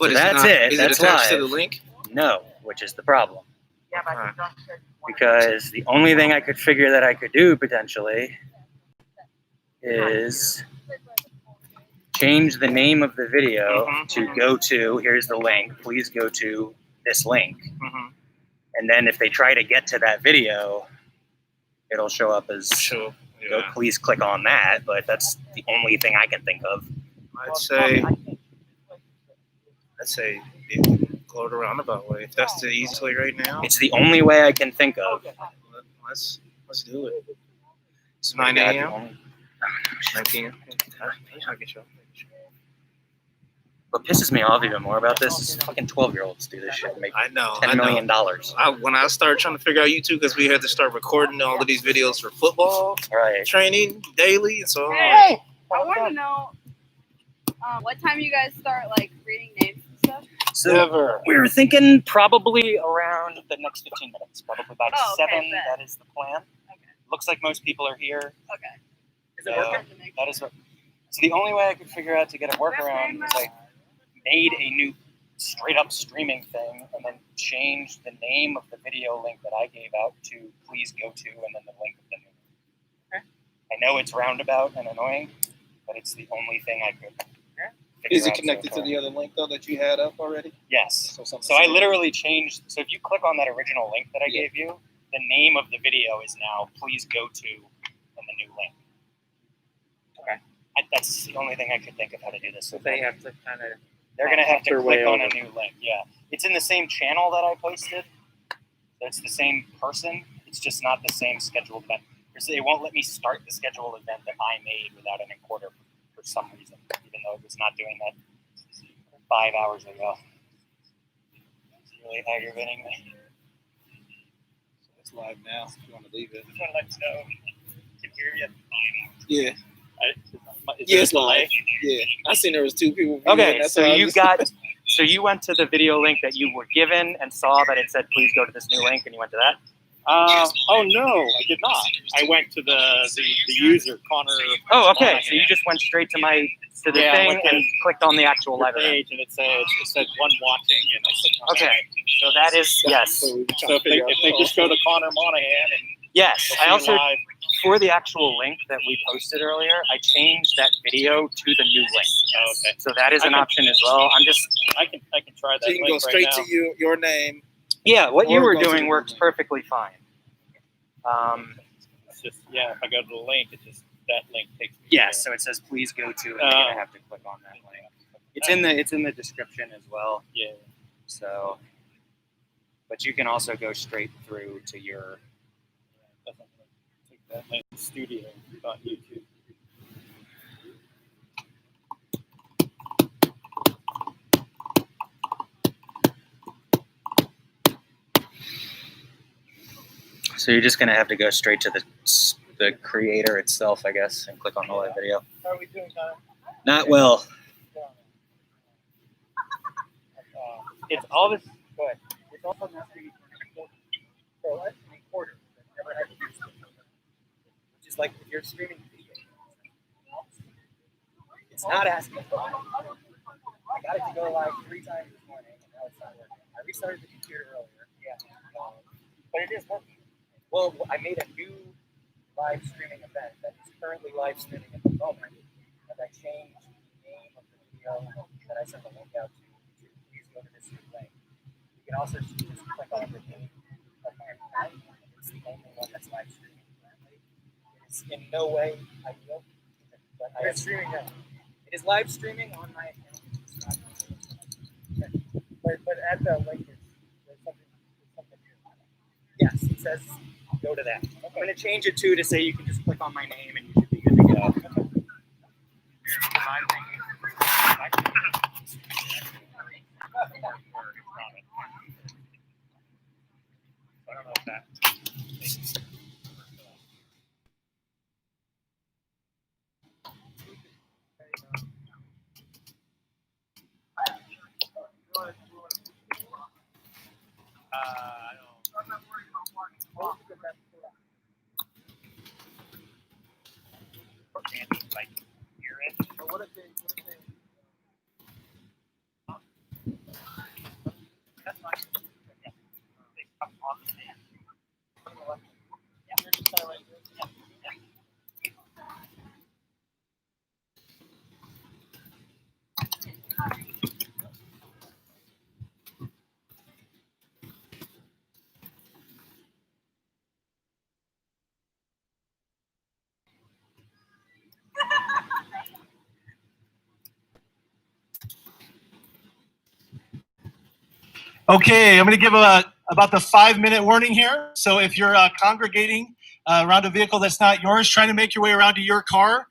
But So that's it. Is That's it attached live. to the link? No, which is the problem. Okay. Because the only thing I could figure that I could do potentially is change the name of the video to go to, here's the link, please go to this link. And then if they try to get to that video, it'll show up as, go, please click on that. But that's the only thing I can think of. I'd say go the roundabout way. If that's the easiest way right now, It's the only way I can think of. let's do it. It's 9 a.m. 9 p.m. What pisses me off even more about this is fucking 12-year-olds do this shit and make $10 million. When I started trying to figure out YouTube, because we had to start recording all of these videos for football training daily, so I want to know what time you guys start like reading names and stuff. So we were thinking probably around the next 15 minutes, probably by 7. That is the plan. Okay. Looks like most people are here. Okay. Is it working? That is. So the only way I could figure out to get a workaround is I made a new straight up streaming thing and then changed the name of the video link that I gave out to please go to and then the link of the new one. Okay. I know it's roundabout and annoying, but it's the only thing I could figure is it out connected to the other link though that you had up already? Yes. So I literally changed, so if you click on that original link that I gave you, the name of the video is now please go to and the new link. Okay. That's the only thing I could think of how to do this. So they have to kind of... They're going to have to click on a new link, yeah. It's in the same channel that I posted. So it's the same person. It's just not the same scheduled event. They won't let me start the scheduled event that I made without an encoder for some reason, even though it was not doing that 5 hours ago. It's really aggravating me. So it's live now if you want to leave it. Just want to let you know. I can hear you. Yeah. It's live. Yeah, I seen there was 2 people. Okay, so you went to the video link that you were given and saw that it said please go to this new link, and you went to that. Oh no, I did not. I went to the user Connor. Oh, okay. So you just went straight to the thing and clicked on the actual live page, and it said one watching, and I clicked on that. So that is yes. So if they just go to Connor Monahan and yes, I also for the actual link that we posted earlier, I changed that video to the new link. Oh, okay. So that is an option as well. I can try that. So you can go straight right to your name. Yeah, what you were doing works perfectly fine. It's just if I go to the link, that link takes me. Yeah, so it says please go to, and you're gonna have to click on that link. It's in the description as well. Yeah. So, but you can also go straight through to your. Take that link studio on YouTube. So you're just gonna have to go straight to the creator itself, I guess, and click on the live video. How are we doing, Connor? Not well. It's all this. Go ahead. It's also necessary for a recorder that never had to use it, which is like if you're streaming video. It's not asking for it. I got it to go live 3 times this morning, and now it's not working. I restarted the computer earlier. Yeah. But it is working. Well, I made a new live streaming event that is currently live streaming at the moment, and I changed the name of the video that I sent the link out to please go to this new link. You can also just click on the name of my account. It's the only one that's live streaming currently. It is in no way ideal, but I am streaming now. It is live streaming on my account. But at the link, there's something here. Yes, it says go to that. Okay. I'm going to change it to say you can just click on my name and you should be good to go. Okay. I don't know if that. I'm not worried about watching. Like, hear it. What if they Okay, I'm going to give about the 5-minute warning here. So if you're congregating around a vehicle that's not yours, trying to make your way around to your car,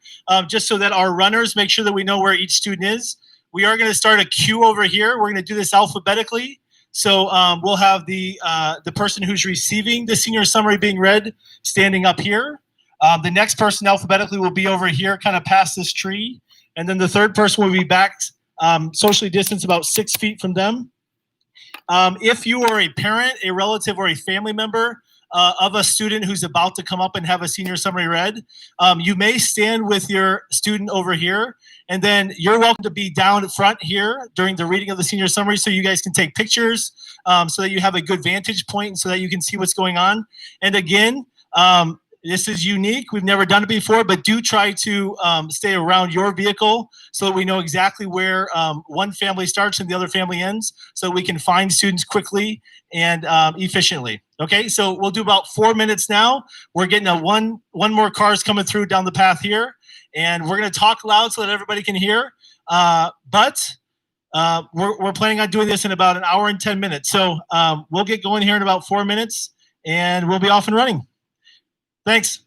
just so that our runners make sure that we know where each student is. We are going to start a queue over here. We're going to do this alphabetically. So we'll have the person who's receiving the senior summary being read standing up here. The next person alphabetically will be over here, kind of past this tree. And then the third person will be back socially distanced about 6 feet from them. If you are a parent, a relative, or a family member of a student who's about to come up and have a senior summary read, you may stand with your student over here, and then you're welcome to be down front here during the reading of the senior summary so you guys can take pictures, so that you have a good vantage point and so that you can see what's going on. And again, this is unique. We've never done it before, but do try to stay around your vehicle so that we know exactly where one family starts and the other family ends, so we can find students quickly and efficiently. Okay, so we'll do about 4 minutes now. We're getting one more cars coming through down the path here, and we're going to talk loud so that everybody can hear. But we're planning on doing this in about 1 hour and 10 minutes. So we'll get going here in about 4 minutes, and we'll be off and running. Thanks.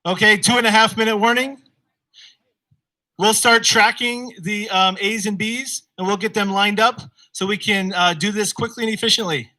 Okay, 2.5 minute warning. We'll start tracking the A's and B's, and we'll get them lined up so we can do this quickly and efficiently.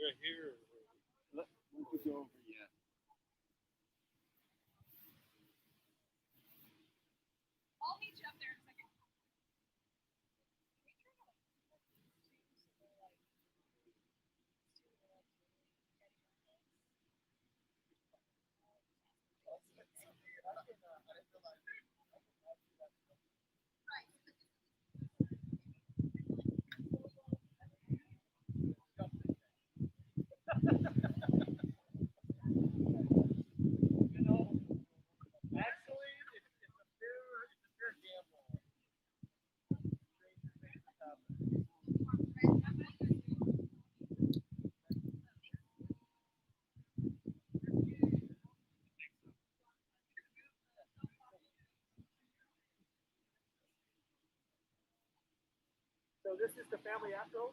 We're here. Let me go over. Yeah. I'll meet you up there in a second. So this is the family afro.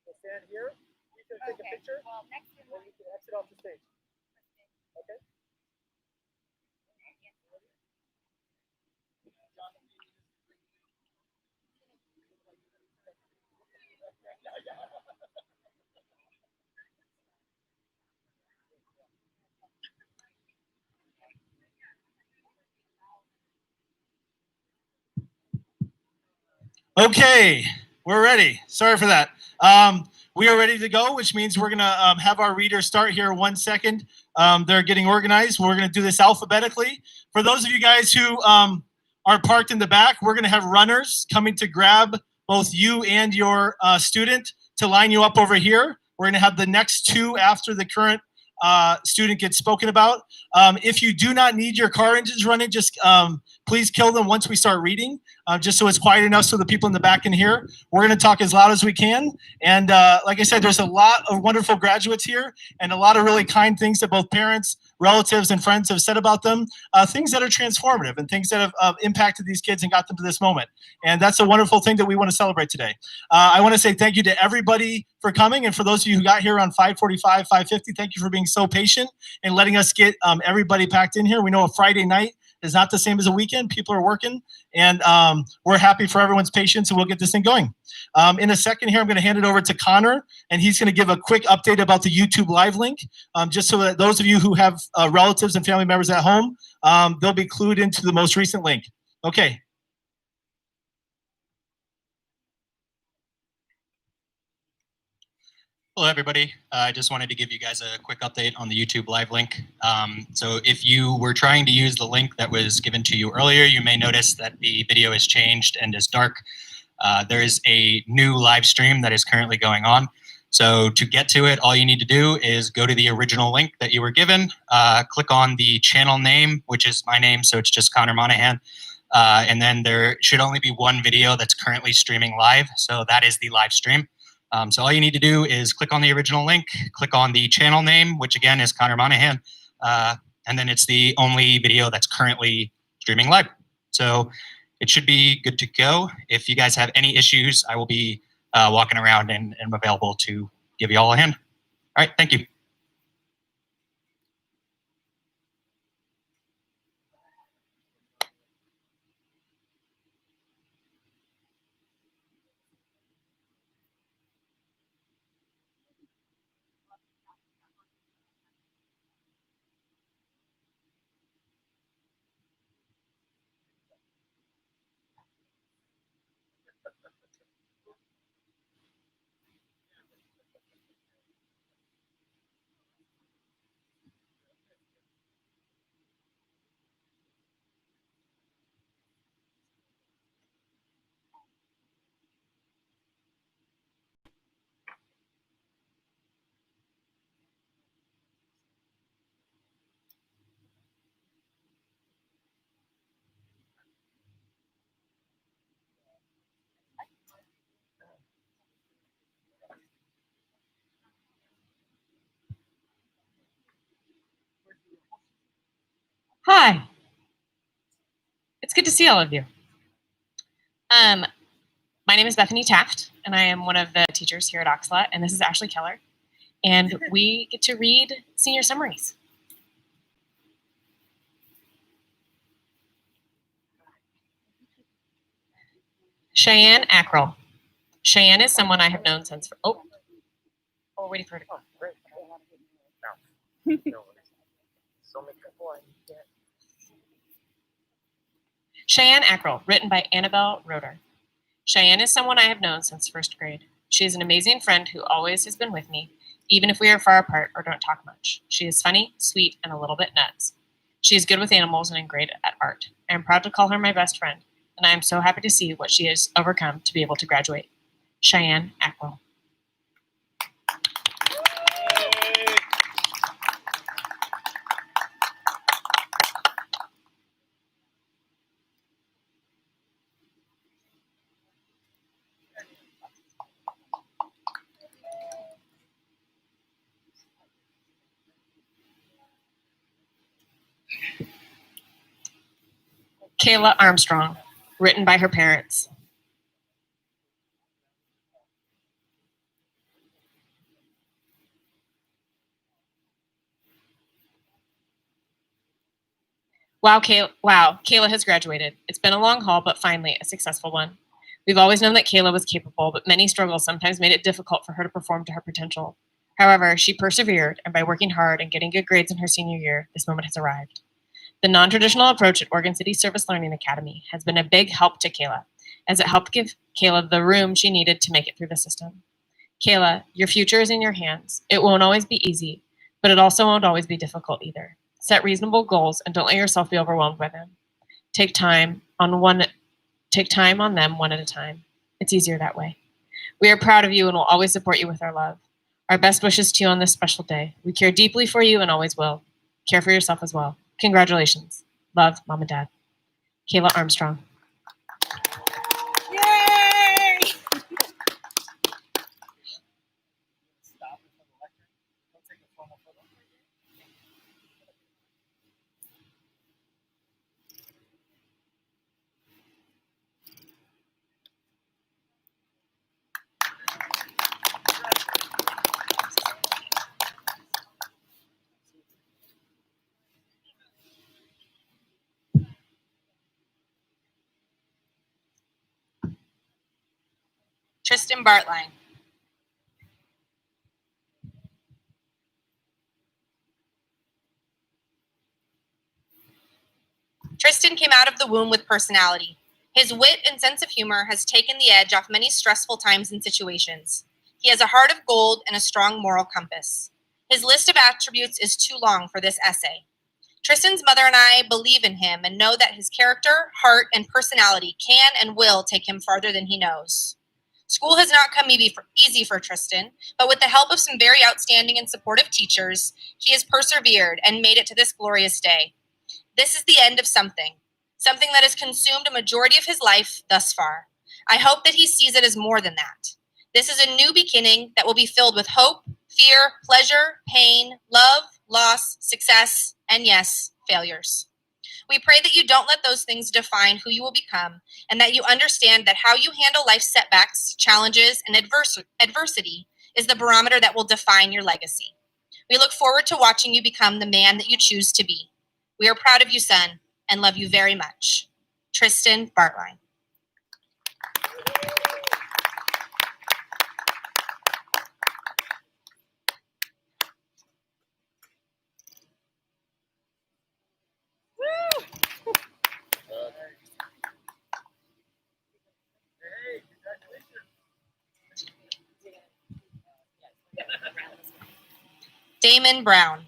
We'll stand here. You can take a picture. Well, next in Or you can exit off the stage. Okay. Okay, we're ready. Sorry for that. We are ready to go, which means we're gonna have our readers start here in 1 second. They're getting organized. We're gonna do this alphabetically. For those of you guys who are parked in the back, we're gonna have runners coming to grab both you and your student to line you up over here. We're gonna have the next two after the current student gets spoken about. If you do not need your car engines running, just please kill them once we start reading, just so it's quiet enough so the people in the back can hear. We're going to talk as loud as we can. And like I said, there's a lot of wonderful graduates here and a lot of really kind things that both parents, relatives, and friends have said about them, things that are transformative and things that have impacted these kids and got them to this moment. And that's a wonderful thing that we want to celebrate today. I want to say thank you to everybody for coming. And for those of you who got here around 5:45, 5:50, thank you for being so patient and letting us get everybody packed in here. We know a Friday night is not the same as a weekend. People are working, and we're happy for everyone's patience, and we'll get this thing going. In a second here, I'm going to hand it over to Connor, and he's going to give a quick update about the YouTube Live link, just so that those of you who have relatives and family members at home, they'll be clued into the most recent link. Okay. Hello, everybody. I just wanted to give you guys a quick update on the YouTube Live link. So if you were trying to use the link that was given to you earlier, you may notice that the video has changed and is dark. There is a new live stream that is currently going on. So to get to it, all you need to do is go to the original link that you were given, click on the channel name, which is my name, so it's just Connor Monahan. And then there should only be one video that's currently streaming live, so that is the live stream. So all you need to do is click on the original link, click on the channel name, which again is Connor Monahan, and then it's the only video that's currently streaming live. So it should be good to go. If you guys have any issues, I will be walking around and I'm available to give you all a hand. All right, thank you. Hi. It's good to see all of you. My name is Bethany Taft, and I am one of the teachers here at OCSLA, and this is Ashley Keller. And we get to read senior summaries. Cheyenne Ackrell. Cheyenne is someone I have known since, we're waiting for her to go. Cheyenne Ackrell, written by Annabelle Roeder. Cheyenne is someone I have known since first grade. She is an amazing friend who always has been with me, even if we are far apart or don't talk much. She is funny, sweet, and a little bit nuts. She is good with animals and great at art. I am proud to call her my best friend, and I am so happy to see what she has overcome to be able to graduate. Cheyenne Ackrell. Kayla Armstrong, written by her parents. Wow, Kayla has graduated. It's been a long haul, but finally a successful one. We've always known that Kayla was capable, but many struggles sometimes made it difficult for her to perform to her potential. However, she persevered, and by working hard and getting good grades in her senior year, this moment has arrived. The non-traditional approach at Oregon City Service Learning Academy has been a big help to Kayla, as it helped give Kayla the room she needed to make it through the system. Kayla, your future is in your hands. It won't always be easy, but it also won't always be difficult either. Set reasonable goals and don't let yourself be overwhelmed by them. Take time on them one at a time. It's easier that way. We are proud of you and will always support you with our love. Our best wishes to you on this special day. We care deeply for you and always will. Care for yourself as well. Congratulations. Love, Mom and Dad. Kayla Armstrong. Yay! Tristan Bartline. Tristan came out of the womb with personality. His wit and sense of humor has taken the edge off many stressful times and situations. He has a heart of gold and a strong moral compass. His list of attributes is too long for this essay. Tristan's mother and I believe in him and know that his character, heart, and personality can and will take him farther than he knows. School has not come easy for Tristan, but with the help of some very outstanding and supportive teachers, he has persevered and made it to this glorious day. This is the end of something that has consumed a majority of his life thus far. I hope that he sees it as more than that. This is a new beginning that will be filled with hope, fear, pleasure, pain, love, loss, success, and yes, failures. We pray that you don't let those things define who you will become, and that you understand that how you handle life's setbacks, challenges, and adversity is the barometer that will define your legacy. We look forward to watching you become the man that you choose to be. We are proud of you, son, and love you very much. Tristan Bartline. Damon Brown.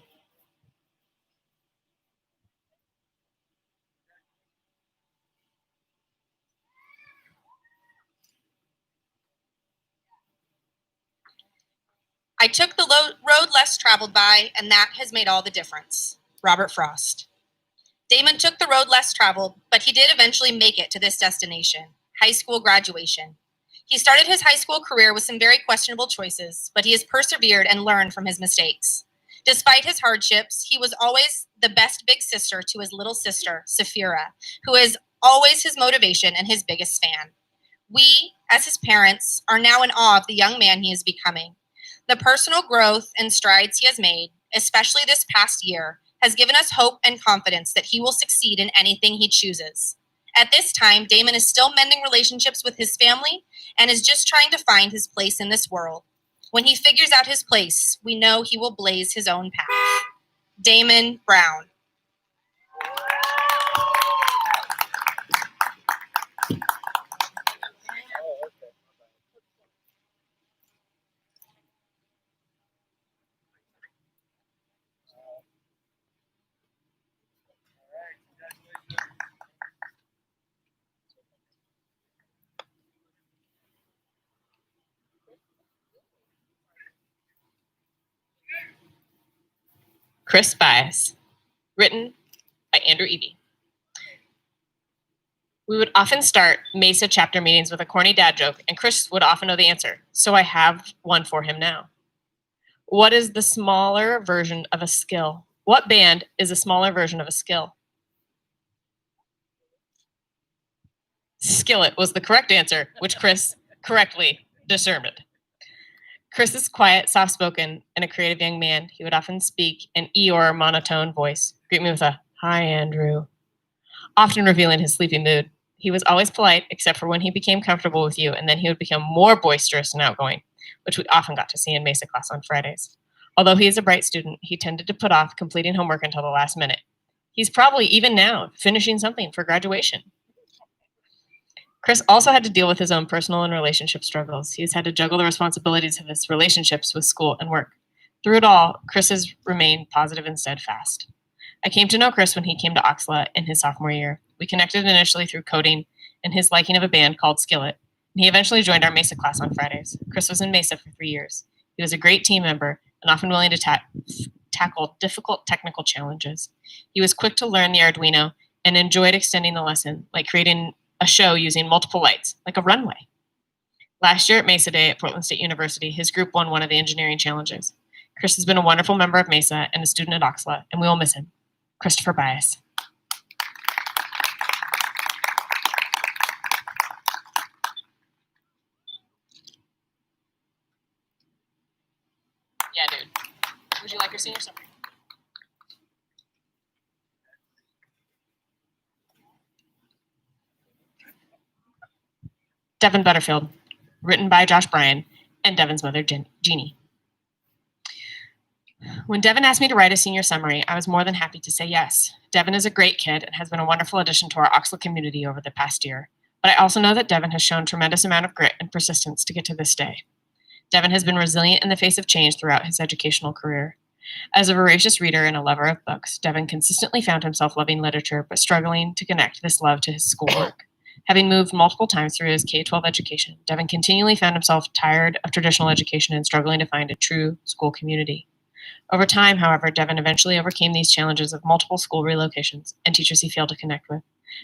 I took the road less traveled by, and that has made all the difference. Robert Frost. Damon took the road less traveled, but he did eventually make it to this destination, high school graduation. He started his high school career with some very questionable choices, but he has persevered and learned from his mistakes. Despite his hardships, he was always the best big sister to his little sister, Saphira, who is always his motivation and his biggest fan. We, as his parents, are now in awe of the young man he is becoming. The personal growth and strides he has made, especially this past year, has given us hope and confidence that he will succeed in anything he chooses. At this time, Damon is still mending relationships with his family and is just trying to find his place in this world. When he figures out his place, we know he will blaze his own path. Damon Brown. Chris Bias, written by Andrew Evie. We would often start Mesa chapter meetings with a corny dad joke, and Chris would often know the answer, so I have one for him now. What is the smaller version of a skill? What band is a smaller version of a skill? Skillet was the correct answer, which Chris correctly discerned. Chris is quiet, soft-spoken, and a creative young man. He would often speak in Eeyore monotone voice. Greet me with a, "Hi, Andrew," often revealing his sleepy mood. He was always polite, except for when he became comfortable with you, and then he would become more boisterous and outgoing, which we often got to see in Mesa class on Fridays. Although he is a bright student, he tended to put off completing homework until the last minute. He's probably, even now, finishing something for graduation. Chris also had to deal with his own personal and relationship struggles. He's had to juggle the responsibilities of his relationships with school and work. Through it all, Chris has remained positive and steadfast. I came to know Chris when he came to OCSLA in his sophomore year. We connected initially through coding and his liking of a band called Skillet, and he eventually joined our Mesa class on Fridays. Chris was in Mesa for 3 years. He was a great team member and often willing to tackle difficult technical challenges. He was quick to learn the Arduino and enjoyed extending the lesson, like creating a show using multiple lights, like a runway. Last year at Mesa Day at Portland State University, his group won one of the engineering challenges. Chris has been a wonderful member of Mesa and a student at OCSLA, and we will miss him. Christopher Bias. Yeah, dude. Would you like your senior summary? Devin Butterfield, written by Josh Bryan and Devin's mother, Jeannie. When Devin asked me to write a senior summary, I was more than happy to say yes. Devin is a great kid and has been a wonderful addition to our OCSLA community over the past year. But I also know that Devin has shown a tremendous amount of grit and persistence to get to this day. Devin has been resilient in the face of change throughout his educational career. As a voracious reader and a lover of books, Devin consistently found himself loving literature but struggling to connect this love to his schoolwork. Having moved multiple times through his K-12 education, Devin continually found himself tired of traditional education and struggling to find a true school community. Over time, however, Devin eventually overcame these challenges of multiple school relocations and teachers he failed to connect with.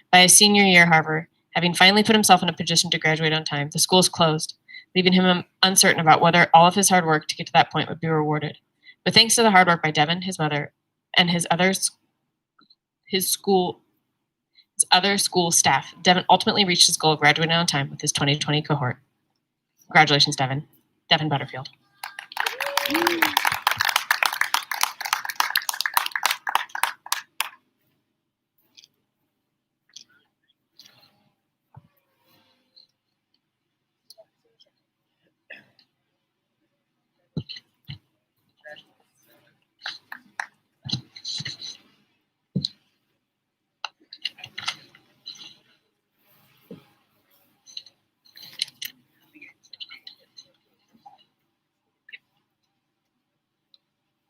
By his senior year, however, having finally put himself in a position to graduate on time, the schools closed, leaving him uncertain about whether all of his hard work to get to that point would be rewarded. But thanks to the hard work by Devin, his mother, and his other school staff, Devin ultimately reached his goal of graduating on time with his 2020 cohort. Congratulations, Devin. Devin Butterfield.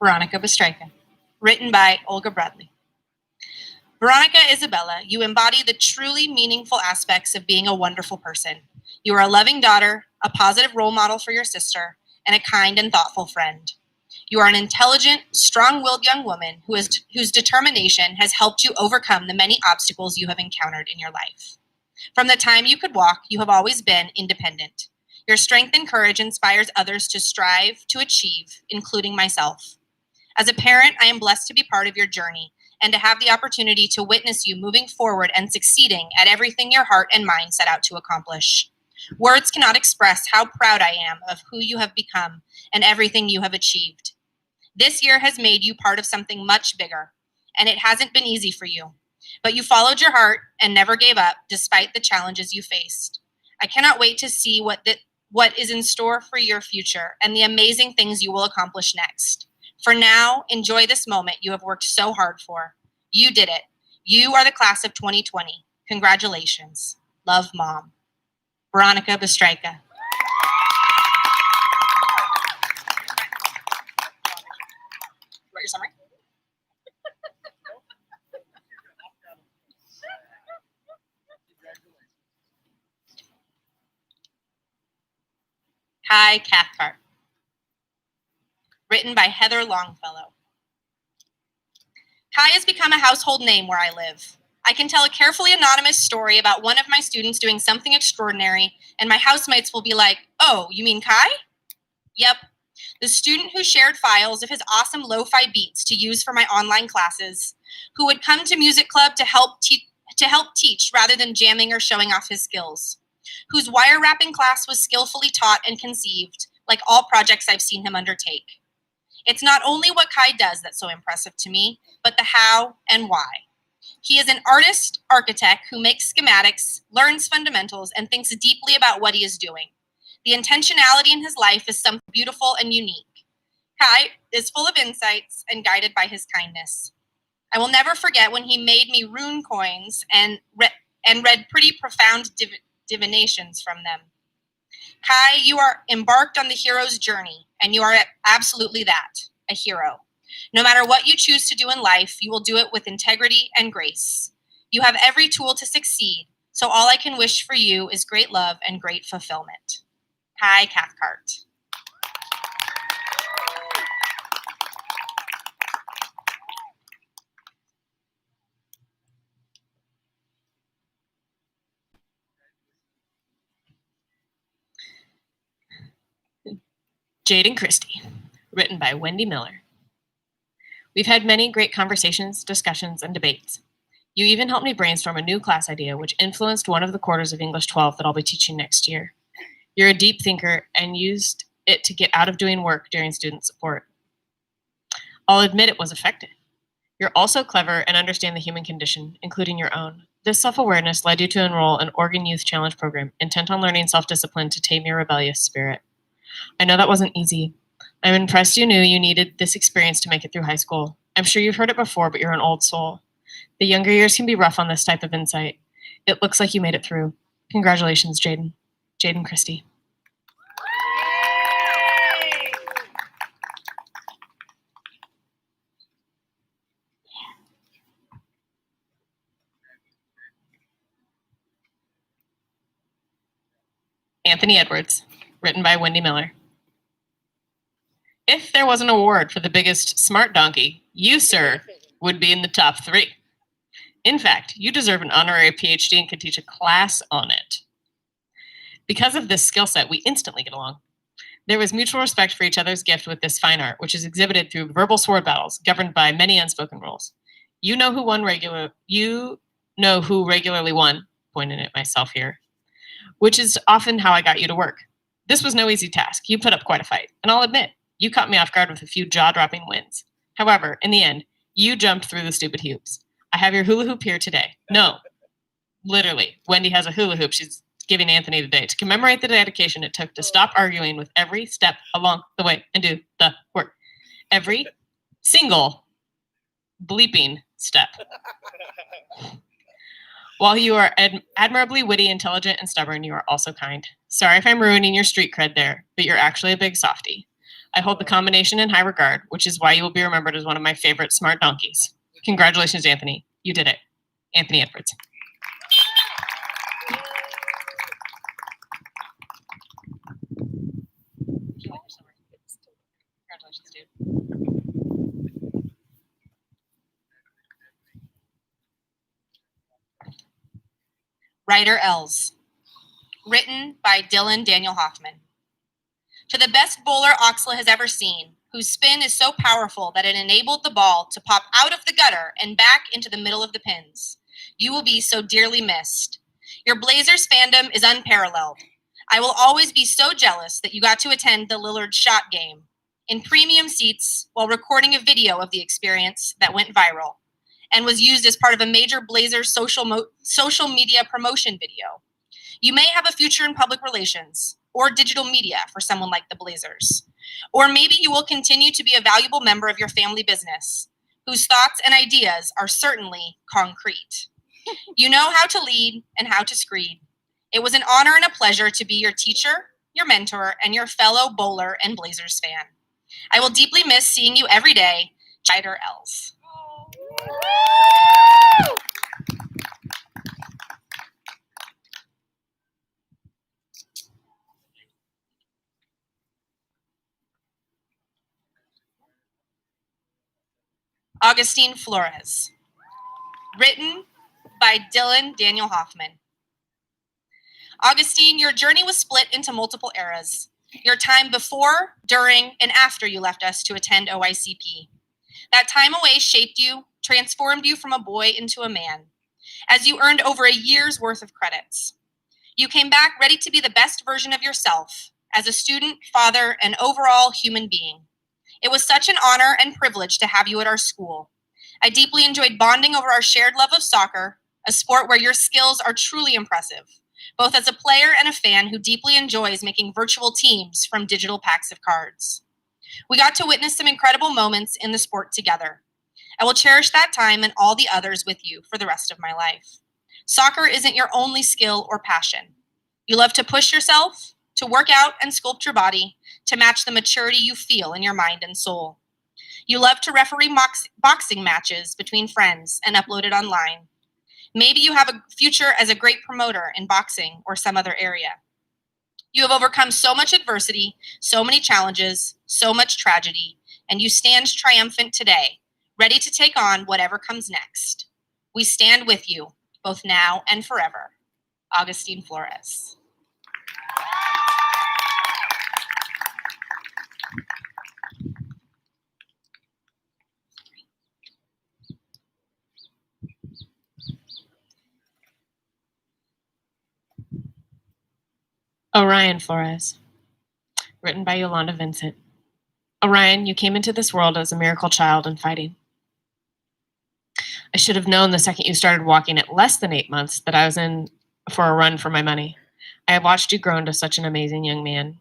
Veronica Bistryka, written by Olga Bradley. Veronica Isabella, you embody the truly meaningful aspects of being a wonderful person. You are a loving daughter, a positive role model for your sister, and a kind and thoughtful friend. You are an intelligent, strong-willed young woman whose determination has helped you overcome the many obstacles you have encountered in your life. From the time you could walk, you have always been independent. Your strength and courage inspires others to strive to achieve, including myself. As a parent, I am blessed to be part of your journey and to have the opportunity to witness you moving forward and succeeding at everything your heart and mind set out to accomplish. Words cannot express how proud I am of who you have become and everything you have achieved. This year has made you part of something much bigger, and it hasn't been easy for you. But you followed your heart and never gave up despite the challenges you faced. I cannot wait to see what is in store for your future and the amazing things you will accomplish next. For now, enjoy this moment you have worked so hard for. You did it. You are the class of 2020. Congratulations. Love, Mom. Veronica Bistryka. Write your summary? Kai Cathcart. Written by Heather Longfellow. Kai has become a household name where I live. I can tell a carefully anonymous story about one of my students doing something extraordinary, and my housemates will be like, "Oh, you mean Kai?" Yep, the student who shared files of his awesome lo-fi beats to use for my online classes, who would come to music club to help teach rather than jamming or showing off his skills, whose wire wrapping class was skillfully taught and conceived, like all projects I've seen him undertake. It's not only what Kai does that's so impressive to me, but the how and why. He is an artist, architect who makes schematics, learns fundamentals, and thinks deeply about what he is doing. The intentionality in his life is something beautiful and unique. Kai is full of insights and guided by his kindness. I will never forget when he made me rune coins and read pretty profound divinations from them. Kai, you are embarked on the hero's journey, and you are absolutely that, a hero. No matter what you choose to do in life, you will do it with integrity and grace. You have every tool to succeed, so all I can wish for you is great love and great fulfillment. Kai Cathcart. Jade and Christy, written by Wendy Miller. We've had many great conversations, discussions, and debates. You even helped me brainstorm a new class idea which influenced one of the quarters of English 12 that I'll be teaching next year. You're a deep thinker and used it to get out of doing work during student support. I'll admit it was effective. You're also clever and understand the human condition, including your own. This self-awareness led you to enroll an Oregon Youth Challenge program intent on learning self-discipline to tame your rebellious spirit. I know that wasn't easy. I'm impressed you knew you needed this experience to make it through high school. I'm sure you've heard it before, but you're an old soul. The younger years can be rough on this type of insight. It looks like you made it through. Congratulations, Jaden. Jaden Christie. Anthony Edwards, written by Wendy Miller. If there was an award for the biggest smart donkey, you, sir, would be in the top 3. In fact, you deserve an honorary PhD and could teach a class on it. Because of this skill set, we instantly get along. There was mutual respect for each other's gift with this fine art, which is exhibited through verbal sword battles, governed by many unspoken rules. You know who regularly won, pointing at myself here, which is often how I got you to work. This was no easy task. You put up quite a fight, and I'll admit, you caught me off guard with a few jaw-dropping wins. However, in the end, you jumped through the stupid hoops. I have your hula hoop here today. No, literally, Wendy has a hula hoop she's giving Anthony today to commemorate the dedication it took to stop arguing with every step along the way and do the work. Every single bleeping step. While you are admirably witty, intelligent, and stubborn, you are also kind. Sorry if I'm ruining your street cred there, but you're actually a big softie. I hold the combination in high regard, which is why you will be remembered as one of my favorite smart donkeys. Congratulations, Anthony. You did it. Anthony Edwards. Congratulations, dude. Ryder Els. Written by Dylan Daniel Hoffman. To the best bowler OCSLA has ever seen, whose spin is so powerful that it enabled the ball to pop out of the gutter and back into the middle of the pins, you will be so dearly missed. Your Blazers fandom is unparalleled. I will always be so jealous that you got to attend the Lillard shot game in premium seats while recording a video of the experience that went viral and was used as part of a major Blazers social media promotion video. You may have a future in public relations or digital media for someone like the Blazers. Or maybe you will continue to be a valuable member of your family business, whose thoughts and ideas are certainly concrete. You know how to lead and how to screed. It was an honor and a pleasure to be your teacher, your mentor, and your fellow bowler and Blazers fan. I will deeply miss seeing you every day, Ryder Els. Augustine Flores. Written by Dylan Daniel Hoffman. Augustine, your journey was split into multiple eras. Your time before, during, and after you left us to attend OICP. That time away shaped you, transformed you from a boy into a man, as you earned over a year's worth of credits. You came back ready to be the best version of yourself, as a student, father, and overall human being. It was such an honor and privilege to have you at our school. I deeply enjoyed bonding over our shared love of soccer, a sport where your skills are truly impressive, both as a player and a fan who deeply enjoys making virtual teams from digital packs of cards. We got to witness some incredible moments in the sport together. I will cherish that time and all the others with you for the rest of my life. Soccer isn't your only skill or passion. You love to push yourself, to work out and sculpt your body, to match the maturity you feel in your mind and soul. You love to referee boxing matches between friends and upload it online. Maybe you have a future as a great promoter in boxing or some other area. You have overcome so much adversity, so many challenges, so much tragedy, and you stand triumphant today, ready to take on whatever comes next. We stand with you, both now and forever. Augustine Flores. Orion Flores. Written by Yolanda Vincent. Orion, you came into this world as a miracle child and fighting. I should have known the second you started walking at less than 8 months that I was in for a run for my money. I have watched you grow into such an amazing young man.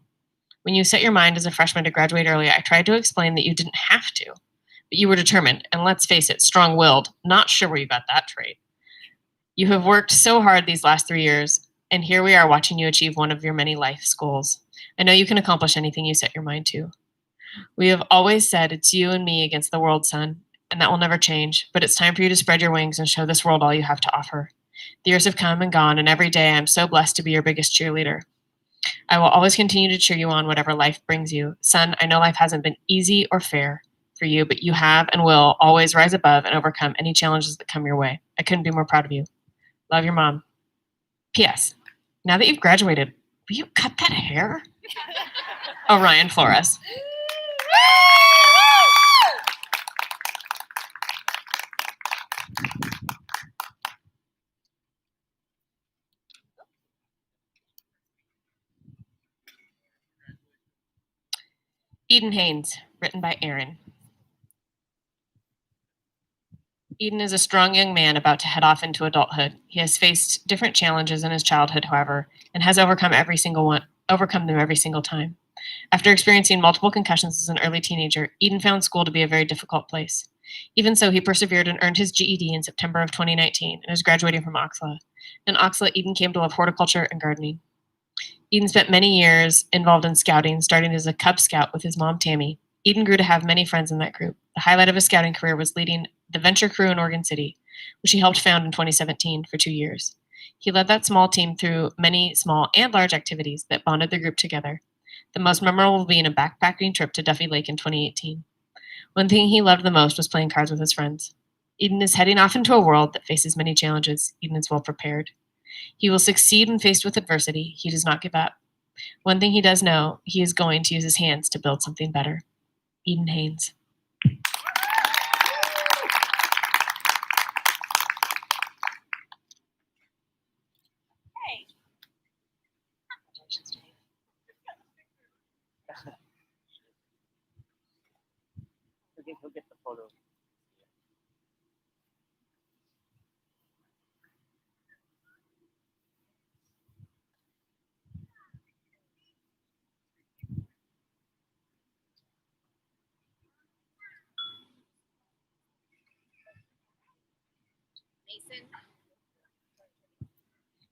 When you set your mind as a freshman to graduate early, I tried to explain that you didn't have to, but you were determined, and let's face it, strong-willed. Not sure where you got that trait. You have worked so hard these last 3 years, and here we are watching you achieve one of your many life goals. I know you can accomplish anything you set your mind to. We have always said it's you and me against the world, son, and that will never change, but it's time for you to spread your wings and show this world all you have to offer. The years have come and gone, and every day I am so blessed to be your biggest cheerleader. I will always continue to cheer you on whatever life brings you. Son, I know life hasn't been easy or fair for you, but you have and will always rise above and overcome any challenges that come your way. I couldn't be more proud of you. Love, your mom. P.S. Now that you've graduated, will you cut that hair? Orion Flores. Eden Haynes, written by Aaron. Eden is a strong young man about to head off into adulthood. He has faced different challenges in his childhood, however, and has overcome them every single time. After experiencing multiple concussions as an early teenager, Eden found school to be a very difficult place. Even so, he persevered and earned his GED in September of 2019 and is graduating from OCSLA. In OCSLA, Eden came to love horticulture and gardening. Eden spent many years involved in scouting, starting as a Cub Scout with his mom, Tammy. Eden grew to have many friends in that group. The highlight of his scouting career was leading the Venture Crew in Oregon City, which he helped found in 2017 for 2 years. He led that small team through many small and large activities that bonded the group together. The most memorable being a backpacking trip to Duffy Lake in 2018. One thing he loved the most was playing cards with his friends. Eden is heading off into a world that faces many challenges. Eden is well prepared. He will succeed when faced with adversity. He does not give up. One thing he does know, he is going to use his hands to build something better. Eden Haynes. He'll get the photo.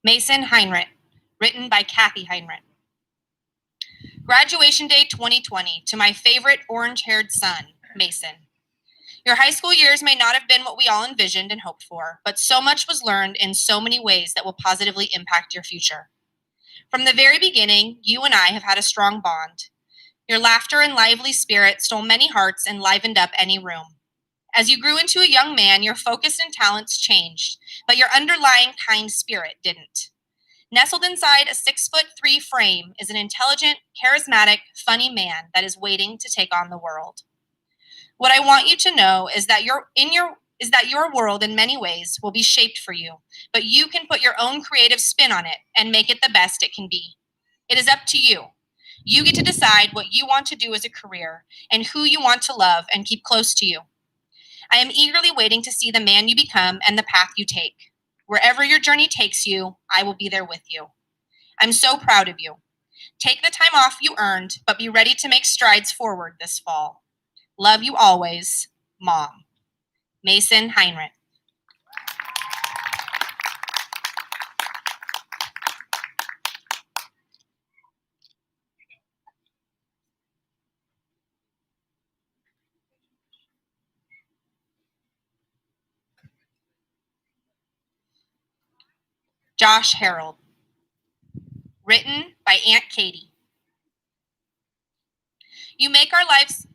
Mason Heinrich, written by Kathy Heinrich. Graduation Day 2020 to my favorite orange-haired son, Mason. Your high school years may not have been what we all envisioned and hoped for, but so much was learned in so many ways that will positively impact your future. From the very beginning, you and I have had a strong bond. Your laughter and lively spirit stole many hearts and livened up any room. As you grew into a young man, your focus and talents changed, but your underlying kind spirit didn't. Nestled inside a 6'3" frame is an intelligent, charismatic, funny man that is waiting to take on the world. What I want you to know is that your world in many ways will be shaped for you, but you can put your own creative spin on it and make it the best it can be. It is up to you. You get to decide what you want to do as a career and who you want to love and keep close to you. I am eagerly waiting to see the man you become and the path you take. Wherever your journey takes you, I will be there with you. I'm so proud of you. Take the time off you earned, but be ready to make strides forward this fall. Love you always, Mom. Mason Heinrich. Josh Harold. Written by Aunt Katie. You made our lives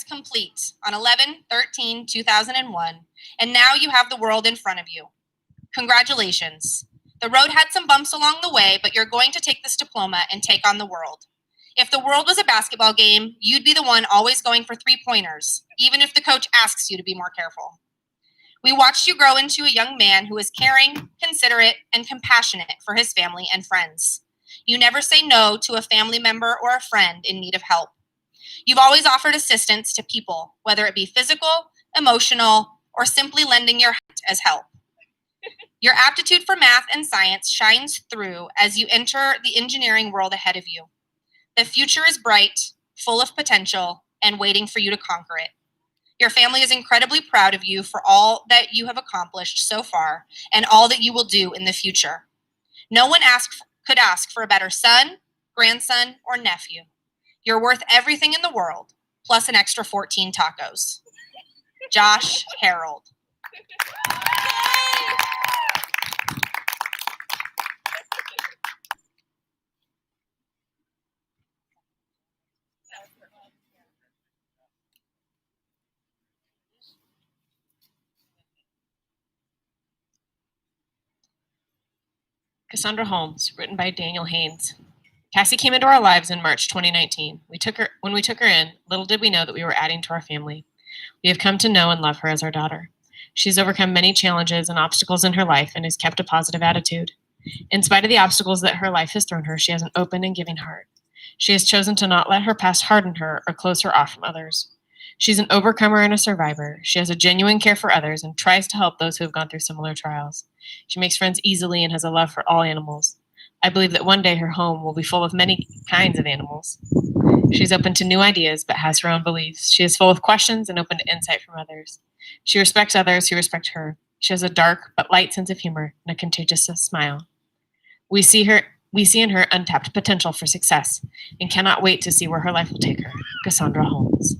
complete on 11/13/2001, and now you have the world in front of you. Congratulations. The road had some bumps along the way, but you're going to take this diploma and take on the world. If the world was a basketball game, you'd be the one always going for 3-pointers, even if the coach asks you to be more careful. We watched you grow into a young man who is caring, considerate, and compassionate for his family and friends. You never say no to a family member or a friend in need of help. You've always offered assistance to people, whether it be physical, emotional, or simply lending your hand as help. Your aptitude for math and science shines through as you enter the engineering world ahead of you. The future is bright, full of potential, and waiting for you to conquer it. Your family is incredibly proud of you for all that you have accomplished so far and all that you will do in the future. No one could ask for a better son, grandson, or nephew. You're worth everything in the world, plus an extra 14 tacos. Josh Harold. Cassandra Holmes, written by Daniel Haynes. Cassie came into our lives in March 2019. When we took her in, little did we know that we were adding to our family. We have come to know and love her as our daughter. She has overcome many challenges and obstacles in her life and has kept a positive attitude. In spite of the obstacles that her life has thrown her, she has an open and giving heart. She has chosen to not let her past harden her or close her off from others. She's an overcomer and a survivor. She has a genuine care for others and tries to help those who have gone through similar trials. She makes friends easily and has a love for all animals. I believe that one day her home will be full of many kinds of animals. She's open to new ideas but has her own beliefs. She is full of questions and open to insight from others. She respects others who respect her. She has a dark but light sense of humor and a contagious smile. We see in her untapped potential for success and cannot wait to see where her life will take her. Cassandra Holmes.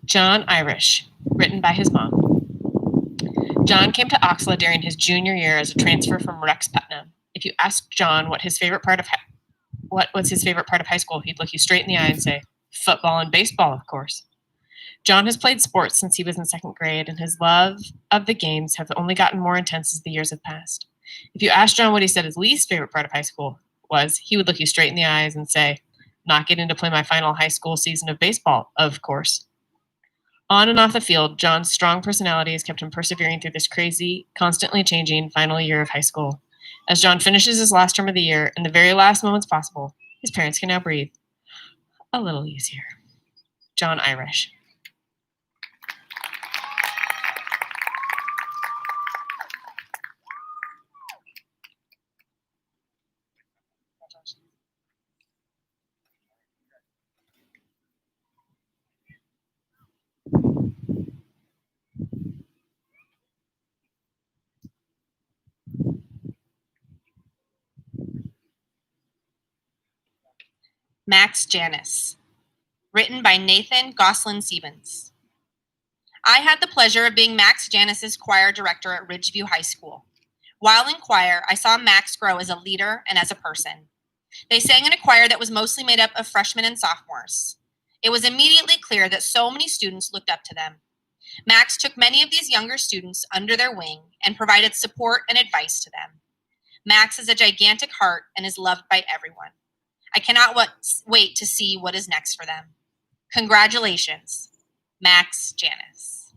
John Irish, written by his mom. John came to OCSLA during his junior year as a transfer from Rex Putnam. If you asked John what was his favorite part of high school, he'd look you straight in the eye and say, football and baseball, of course. John has played sports since he was in second grade, and his love of the games have only gotten more intense as the years have passed. If you asked John what he said his least favorite part of high school was, he would look you straight in the eyes and say, not getting to play my final high school season of baseball, of course. On and off the field, John's strong personality has kept him persevering through this crazy, constantly changing final year of high school. As John finishes his last term of the year in the very last moments possible, his parents can now breathe a little easier. John Irish. Max Janis, written by Nathan Goslin-Siebens. I had the pleasure of being Max Janis's choir director at Ridgeview High School. While in choir, I saw Max grow as a leader and as a person. They sang in a choir that was mostly made up of freshmen and sophomores. It was immediately clear that so many students looked up to them. Max took many of these younger students under their wing and provided support and advice to them. Max has a gigantic heart and is loved by everyone. I cannot wait to see what is next for them. Congratulations, Max Janis.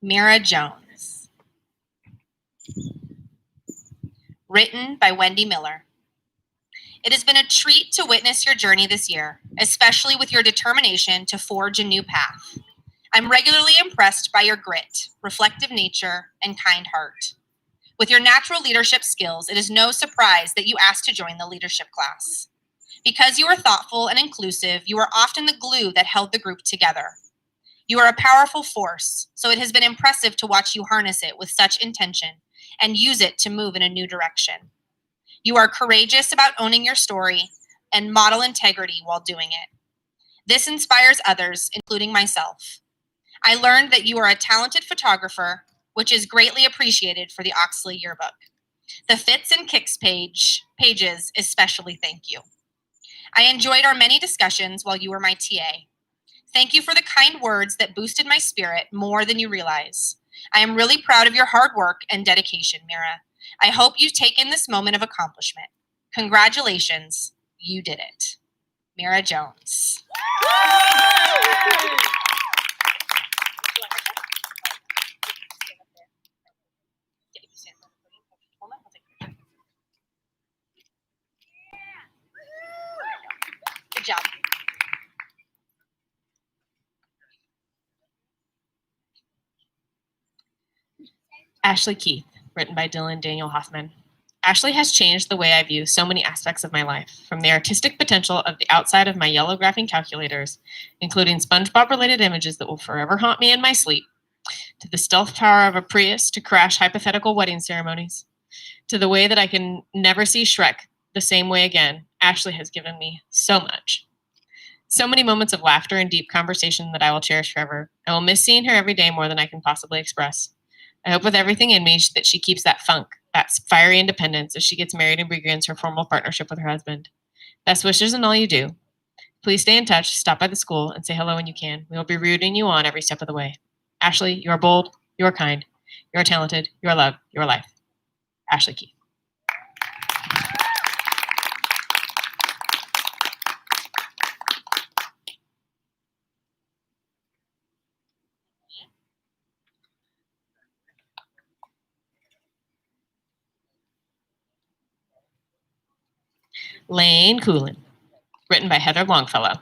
Mira Jones. Written by Wendy Miller. It has been a treat to witness your journey this year, especially with your determination to forge a new path. I'm regularly impressed by your grit, reflective nature, and kind heart. With your natural leadership skills, it is no surprise that you asked to join the leadership class. Because you are thoughtful and inclusive, you are often the glue that held the group together. You are a powerful force, so it has been impressive to watch you harness it with such intention and use it to move in a new direction. You are courageous about owning your story and model integrity while doing it. This inspires others, including myself. I learned that you are a talented photographer, which is greatly appreciated for the OCSLA yearbook. The Fits and Kicks pages especially thank you. I enjoyed our many discussions while you were my TA. Thank you for the kind words that boosted my spirit more than you realize. I am really proud of your hard work and dedication, Mira. I hope you take in this moment of accomplishment. Congratulations, you did it. Mira Jones. Good job. Ashley Keith, written by Dylan Daniel Hoffman. Ashley has changed the way I view so many aspects of my life, from the artistic potential of the outside of my yellow graphing calculators, including SpongeBob-related images that will forever haunt me in my sleep, to the stealth power of a Prius to crash hypothetical wedding ceremonies, to the way that I can never see Shrek the same way again, Ashley has given me so much. So many moments of laughter and deep conversation that I will cherish forever. I will miss seeing her every day more than I can possibly express. I hope with everything in me that she keeps that funk, that fiery independence as she gets married and begins her formal partnership with her husband. Best wishes in all you do. Please stay in touch, stop by the school, and say hello when you can. We will be rooting you on every step of the way. Ashley, you are bold, you are kind, you are talented, you are love, you are life. Ashley Keith. Lane Coolin, written by Heather Longfellow.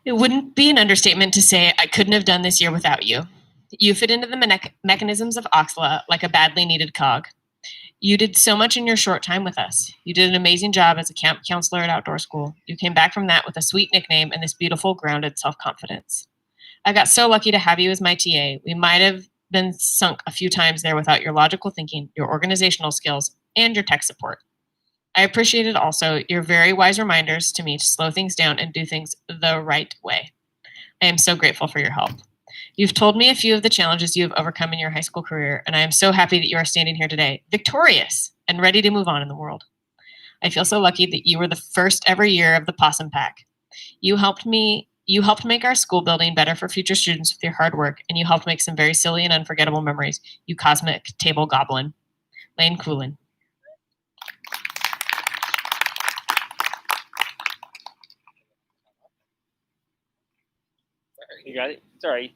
It wouldn't be an understatement to say I couldn't have done this year without you. You fit into the mechanisms of OCSLA like a badly needed cog. You did so much in your short time with us. You did an amazing job as a camp counselor at outdoor school. You came back from that with a sweet nickname and this beautiful, grounded self-confidence. I got so lucky to have you as my TA. We might have been sunk a few times there without your logical thinking, your organizational skills, and your tech support. I appreciated also your very wise reminders to me to slow things down and do things the right way. I am so grateful for your help. You've told me a few of the challenges you have overcome in your high school career, and I am so happy that you are standing here today, victorious and ready to move on in the world. I feel so lucky that you were the first ever year of the Possum Pack. You helped make our school building better for future students with your hard work, and you helped make some very silly and unforgettable memories, you cosmic table goblin. Lane Coolin. You got it? Sorry.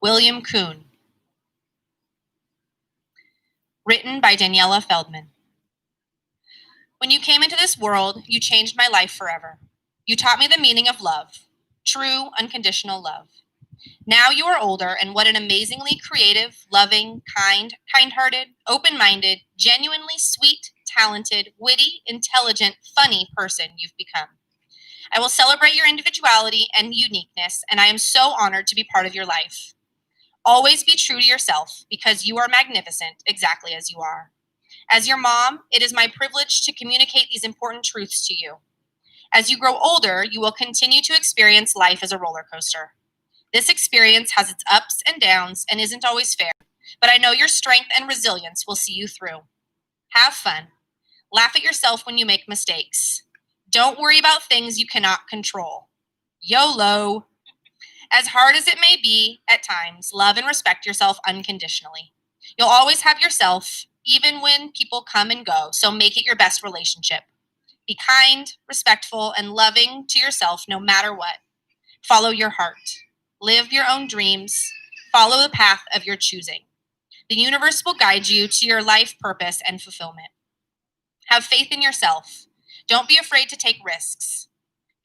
William Kuhn. Written by Daniela Feldman. When you came into this world, you changed my life forever. You taught me the meaning of love, true, unconditional love. Now you are older, and what an amazingly creative, loving, kind-hearted, open-minded, genuinely sweet, talented, witty, intelligent, funny person you've become. I will celebrate your individuality and uniqueness, and I am so honored to be part of your life. Always be true to yourself, because you are magnificent exactly as you are. As your mom, it is my privilege to communicate these important truths to you. As you grow older, you will continue to experience life as a roller coaster. This experience has its ups and downs and isn't always fair, but I know your strength and resilience will see you through. Have fun. Laugh at yourself when you make mistakes. Don't worry about things you cannot control. YOLO. As hard as it may be at times, love and respect yourself unconditionally. You'll always have yourself, even when people come and go, so make it your best relationship. Be kind, respectful, and loving to yourself no matter what. Follow your heart. Live your own dreams. Follow the path of your choosing. The universe will guide you to your life purpose and fulfillment. Have faith in yourself. Don't be afraid to take risks.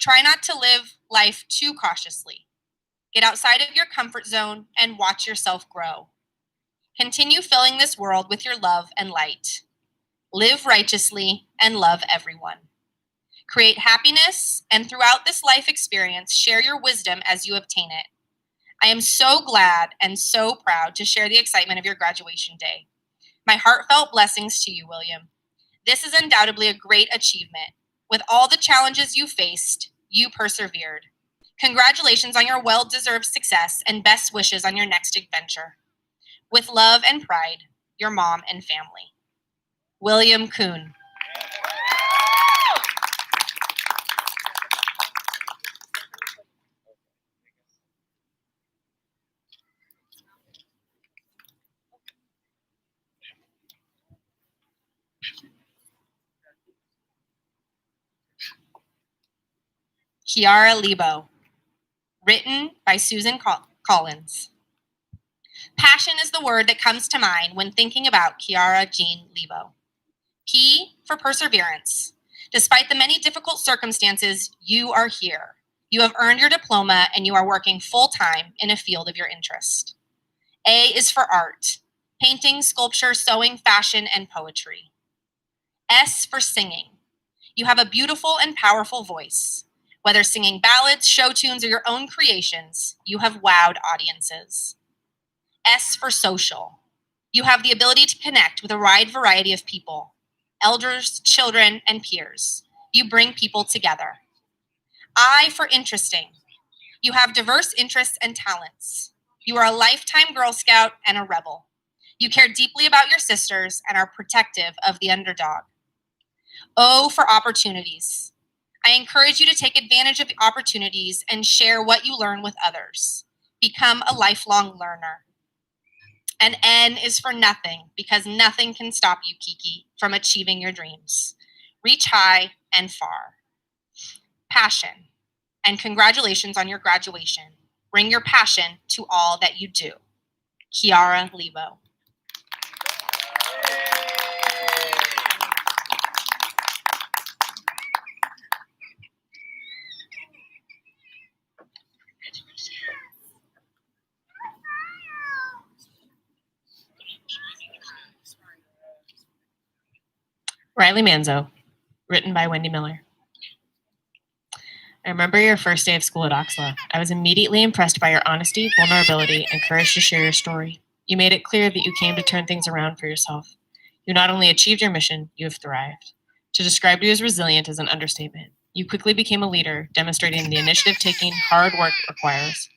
Try not to live life too cautiously. Get outside of your comfort zone and watch yourself grow. Continue filling this world with your love and light. Live righteously and love everyone. Create happiness, and throughout this life experience, share your wisdom as you obtain it. I am so glad and so proud to share the excitement of your graduation day. My heartfelt blessings to you, William. This is undoubtedly a great achievement. With all the challenges you faced, you persevered. Congratulations on your well-deserved success and best wishes on your next adventure. With love and pride, your mom and family. William Kuhn. Kiara Lebo. Written by Susan Collins. Passion is the word that comes to mind when thinking about Kiara Jean Lebo. P for perseverance. Despite the many difficult circumstances, you are here. You have earned your diploma and you are working full-time in a field of your interest. A is for art, painting, sculpture, sewing, fashion, and poetry. S for singing. You have a beautiful and powerful voice. Whether singing ballads, show tunes, or your own creations, you have wowed audiences. S for social. You have the ability to connect with a wide variety of people, elders, children, and peers. You bring people together. I for interesting. You have diverse interests and talents. You are a lifetime Girl Scout and a rebel. You care deeply about your sisters and are protective of the underdog. O for opportunities. I encourage you to take advantage of the opportunities and share what you learn with others. Become a lifelong learner. And N is for nothing, because nothing can stop you, Kiki, from achieving your dreams. Reach high and far. Passion. And congratulations on your graduation. Bring your passion to all that you do. Kiara Lebo. Riley Manzo, written by Wendy Miller. I remember your first day of school at OCSLA. I was immediately impressed by your honesty, vulnerability, and courage to share your story. You made it clear that you came to turn things around for yourself. You not only achieved your mission, you have thrived. To describe you as resilient is an understatement. You quickly became a leader, demonstrating the initiative-taking, hard work it requires.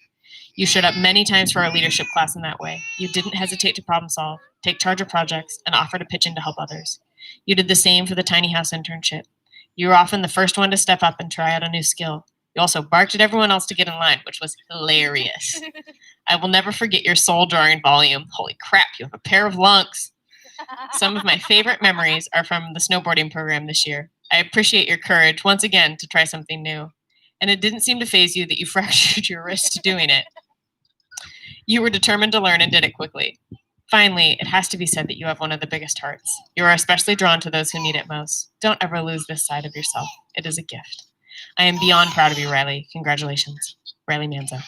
You showed up many times for our leadership class in that way. You didn't hesitate to problem solve, take charge of projects, and offer to pitch in to help others. You did the same for the tiny house internship. You were often the first one to step up and try out a new skill. You also barked at everyone else to get in line, which was hilarious. I will never forget your soul drawing volume. Holy crap, you have a pair of lungs. Some of my favorite memories are from the snowboarding program this year. I appreciate your courage, once again, to try something new. And it didn't seem to faze you that you fractured your wrist doing it. You were determined to learn and did it quickly. Finally, it has to be said that you have one of the biggest hearts. You are especially drawn to those who need it most. Don't ever lose this side of yourself. It is a gift. I am beyond proud of you, Riley. Congratulations. Riley Manzo.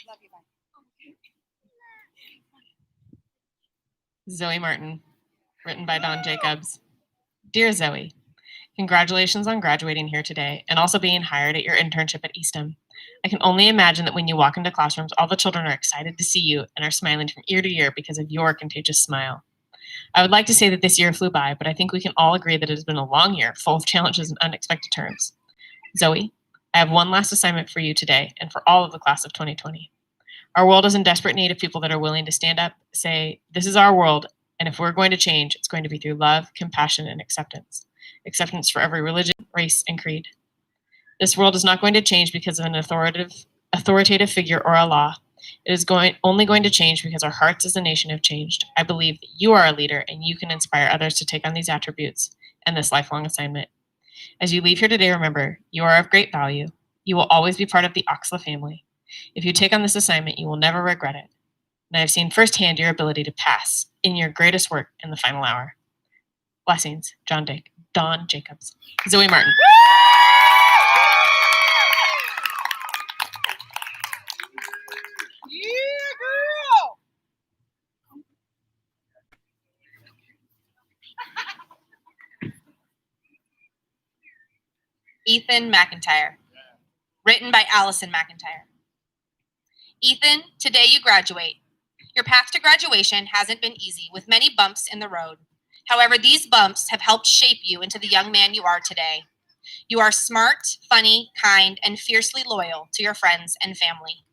Love you, bye. Zoe Martin, written by Don Jacobs. Dear Zoe, congratulations on graduating here today and also being hired at your internship at Eastham. I can only imagine that when you walk into classrooms, all the children are excited to see you and are smiling from ear to ear because of your contagious smile. I would like to say that this year flew by, but I think we can all agree that it has been a long year, full of challenges and unexpected turns. Zoe, I have one last assignment for you today and for all of the class of 2020. Our world is in desperate need of people that are willing to stand up, say, this is our world, and if we're going to change, it's going to be through love, compassion, and acceptance. Acceptance for every religion, race, and creed. This world is not going to change because of an authoritative figure or a law. It is only going to change because our hearts as a nation have changed. I believe that you are a leader and you can inspire others to take on these attributes and this lifelong assignment. As you leave here today, remember, you are of great value. You will always be part of the OCSLA family. If you take on this assignment, you will never regret it. And I have seen firsthand your ability to pass in your greatest work in the final hour. Blessings, Don Jacobs. Zoe Martin. Ethan McIntyre. Written by Allison McIntyre. Ethan, today you graduate. Your path to graduation hasn't been easy, with many bumps in the road. However, these bumps have helped shape you into the young man you are today. You are smart, funny, kind, and fiercely loyal to your friends and family.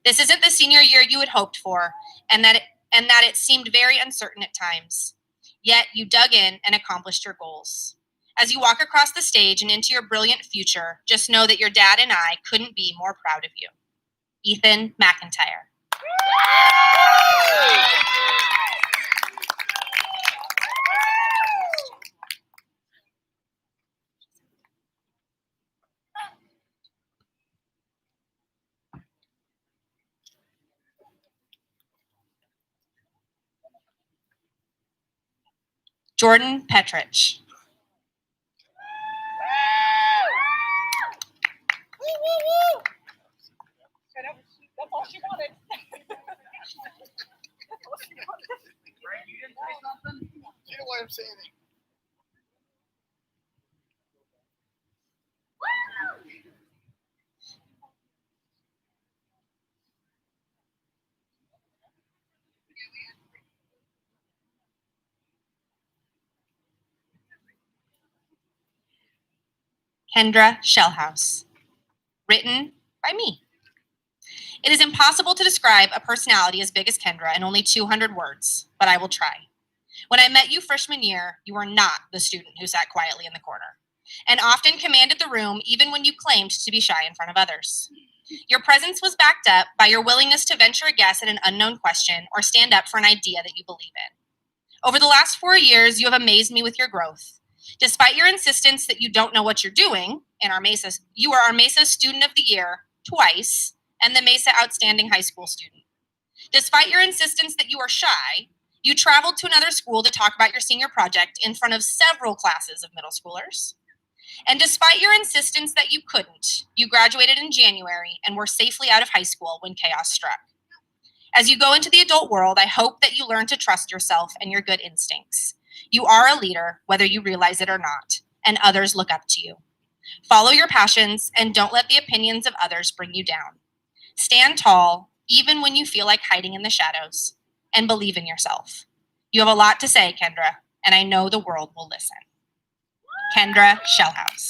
This isn't the senior year you had hoped for, and that it seemed very uncertain at times. Yet you dug in and accomplished your goals. As you walk across the stage and into your brilliant future, just know that your dad and I couldn't be more proud of you. Ethan McIntyre. Jordan Petrich. That's all she wanted. You know why I'm saying it? Kendra Shellhouse. Written by me. It is impossible to describe a personality as big as Kendra in only 200 words, but I will try. When I met you freshman year, you were not the student who sat quietly in the corner and often commanded the room even when you claimed to be shy in front of others. Your presence was backed up by your willingness to venture a guess at an unknown question or stand up for an idea that you believe in. Over the last 4 years, you have amazed me with your growth. Despite your insistence that you don't know what you're doing, you are our Mesa Student of the Year twice and the Mesa Outstanding High School Student. Despite your insistence that you are shy, you traveled to another school to talk about your senior project in front of several classes of middle schoolers. And despite your insistence that you couldn't, you graduated in January and were safely out of high school when chaos struck. As you go into the adult world, I hope that you learn to trust yourself and your good instincts. You are a leader, whether you realize it or not, and others look up to you. Follow your passions and don't let the opinions of others bring you down. Stand tall, even when you feel like hiding in the shadows, and believe in yourself. You have a lot to say, Kendra, and I know the world will listen. Kendra Shellhouse.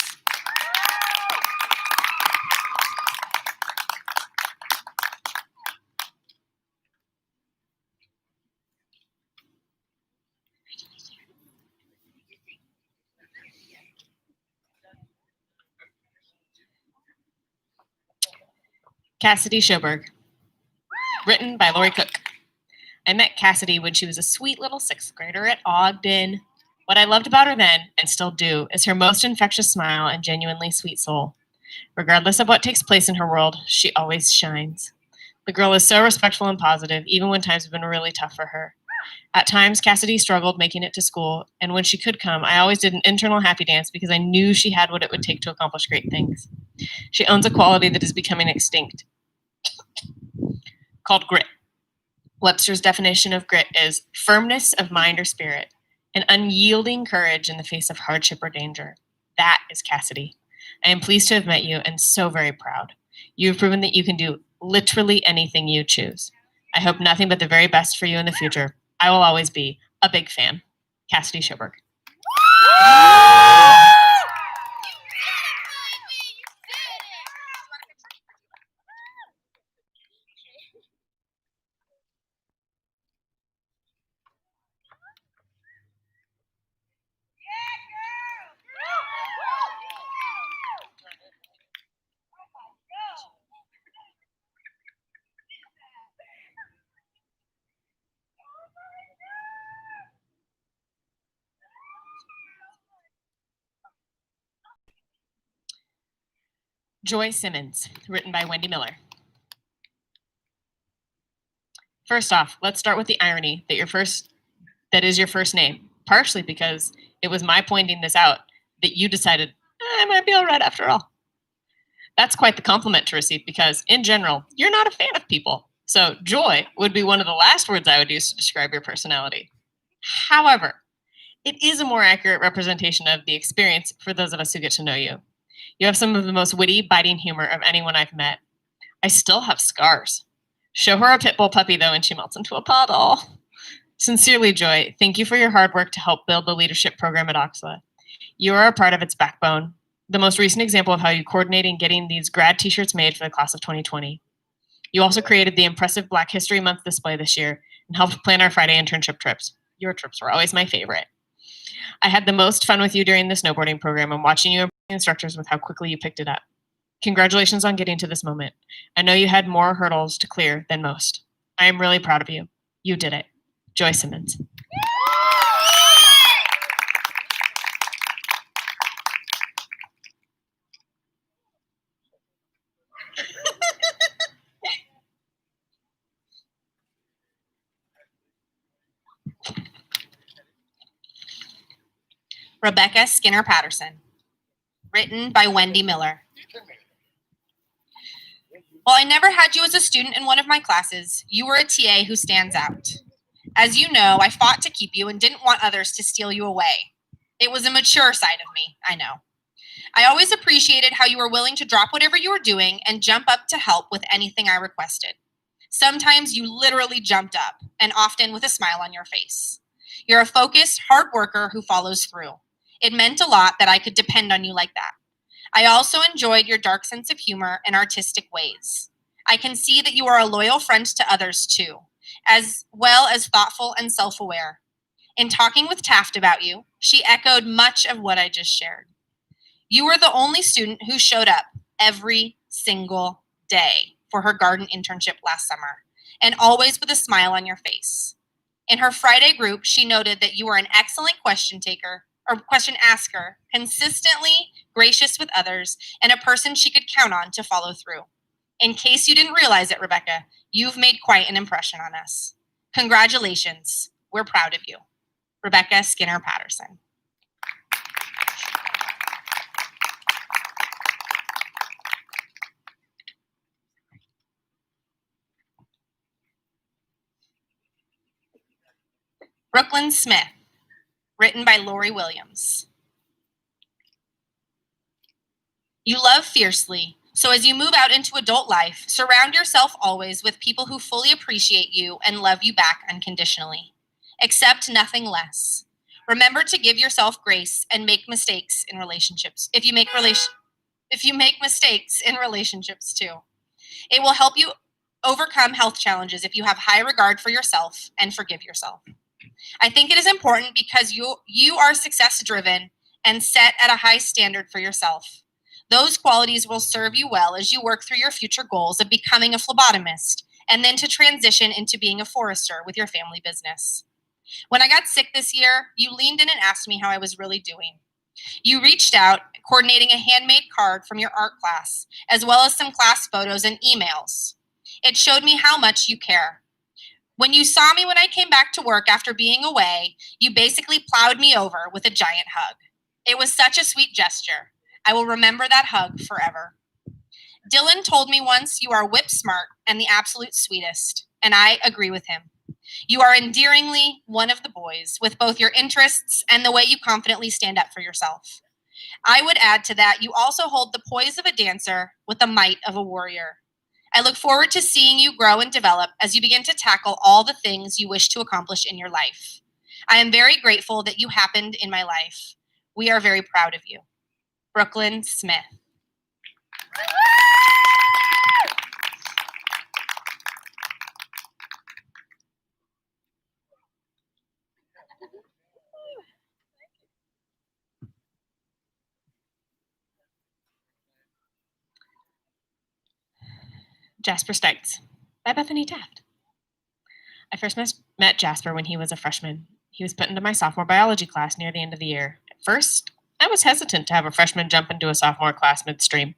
Cassidy Schoberg. Written by Lori Cook. I met Cassidy when she was a sweet little 6th grader at Ogden. What I loved about her then, and still do, is her most infectious smile and genuinely sweet soul. Regardless of what takes place in her world, she always shines. The girl is so respectful and positive, even when times have been really tough for her. At times, Cassidy struggled making it to school, and when she could come, I always did an internal happy dance because I knew she had what it would take to accomplish great things. She owns a quality that is becoming extinct, called grit. Webster's definition of grit is firmness of mind or spirit, an unyielding courage in the face of hardship or danger. That is Cassidy. I am pleased to have met you and so very proud. You have proven that you can do literally anything you choose. I hope nothing but the very best for you in the future. I will always be a big fan. Cassidy Schoberg. Joy Simmons, written by Wendy Miller. First off, let's start with the irony that is your first name, partially because it was my pointing this out that you decided, I might be all right after all. That's quite the compliment to receive because, in general, you're not a fan of people. So joy would be one of the last words I would use to describe your personality. However, it is a more accurate representation of the experience for those of us who get to know you. You have some of the most witty, biting humor of anyone I've met. I still have scars. Show her a pit bull puppy, though, and she melts into a puddle. Sincerely, Joy, thank you for your hard work to help build the leadership program at OCSLA. You are a part of its backbone, the most recent example of how you coordinated in getting these grad t-shirts made for the class of 2020. You also created the impressive Black History Month display this year and helped plan our Friday internship trips. Your trips were always my favorite. I had the most fun with you during the snowboarding program and watching you impress instructors with how quickly you picked it up. Congratulations on getting to this moment. I know you had more hurdles to clear than most. I am really proud of you. You did it. Joy Simmons. Rebecca Skinner Patterson. Written by Wendy Miller. While I never had you as a student in one of my classes, you were a TA who stands out. As you know, I fought to keep you and didn't want others to steal you away. It was a mature side of me, I know. I always appreciated how you were willing to drop whatever you were doing and jump up to help with anything I requested. Sometimes you literally jumped up, and often with a smile on your face. You're a focused, hard worker who follows through. It meant a lot that I could depend on you like that. I also enjoyed your dark sense of humor and artistic ways. I can see that you are a loyal friend to others too, as well as thoughtful and self-aware. In talking with Taft about you, she echoed much of what I just shared. You were the only student who showed up every single day for her garden internship last summer, and always with a smile on your face. In her Friday group, she noted that you were an excellent question asker, consistently gracious with others, and a person she could count on to follow through. In case you didn't realize it, Rebecca, you've made quite an impression on us. Congratulations. We're proud of you. Rebecca Skinner Patterson. Brooklyn Smith. Written by Lori Williams. You love fiercely, so as you move out into adult life, surround yourself always with people who fully appreciate you and love you back unconditionally. Accept nothing less. Remember to give yourself grace and make mistakes in relationships. If you make mistakes in relationships too. It will help you overcome health challenges if you have high regard for yourself and forgive yourself. I think it is important because you are success driven and set at a high standard for yourself. Those qualities will serve you well as you work through your future goals of becoming a phlebotomist and then to transition into being a forester with your family business. When I got sick this year, you leaned in and asked me how I was really doing. You reached out, coordinating a handmade card from your art class, as well as some class photos and emails. It showed me how much you care. When you saw me when I came back to work after being away, you basically plowed me over with a giant hug. It was such a sweet gesture. I will remember that hug forever. Dylan told me once you are whip smart and the absolute sweetest, and I agree with him. You are endearingly one of the boys with both your interests and the way you confidently stand up for yourself. I would add to that, you also hold the poise of a dancer with the might of a warrior. I look forward to seeing you grow and develop as you begin to tackle all the things you wish to accomplish in your life. I am very grateful that you happened in my life. We are very proud of you. Brooklyn Smith. Jasper Stites by Bethany Taft. I first met Jasper when he was a freshman. He was put into my sophomore biology class near the end of the year. At first, I was hesitant to have a freshman jump into a sophomore class midstream.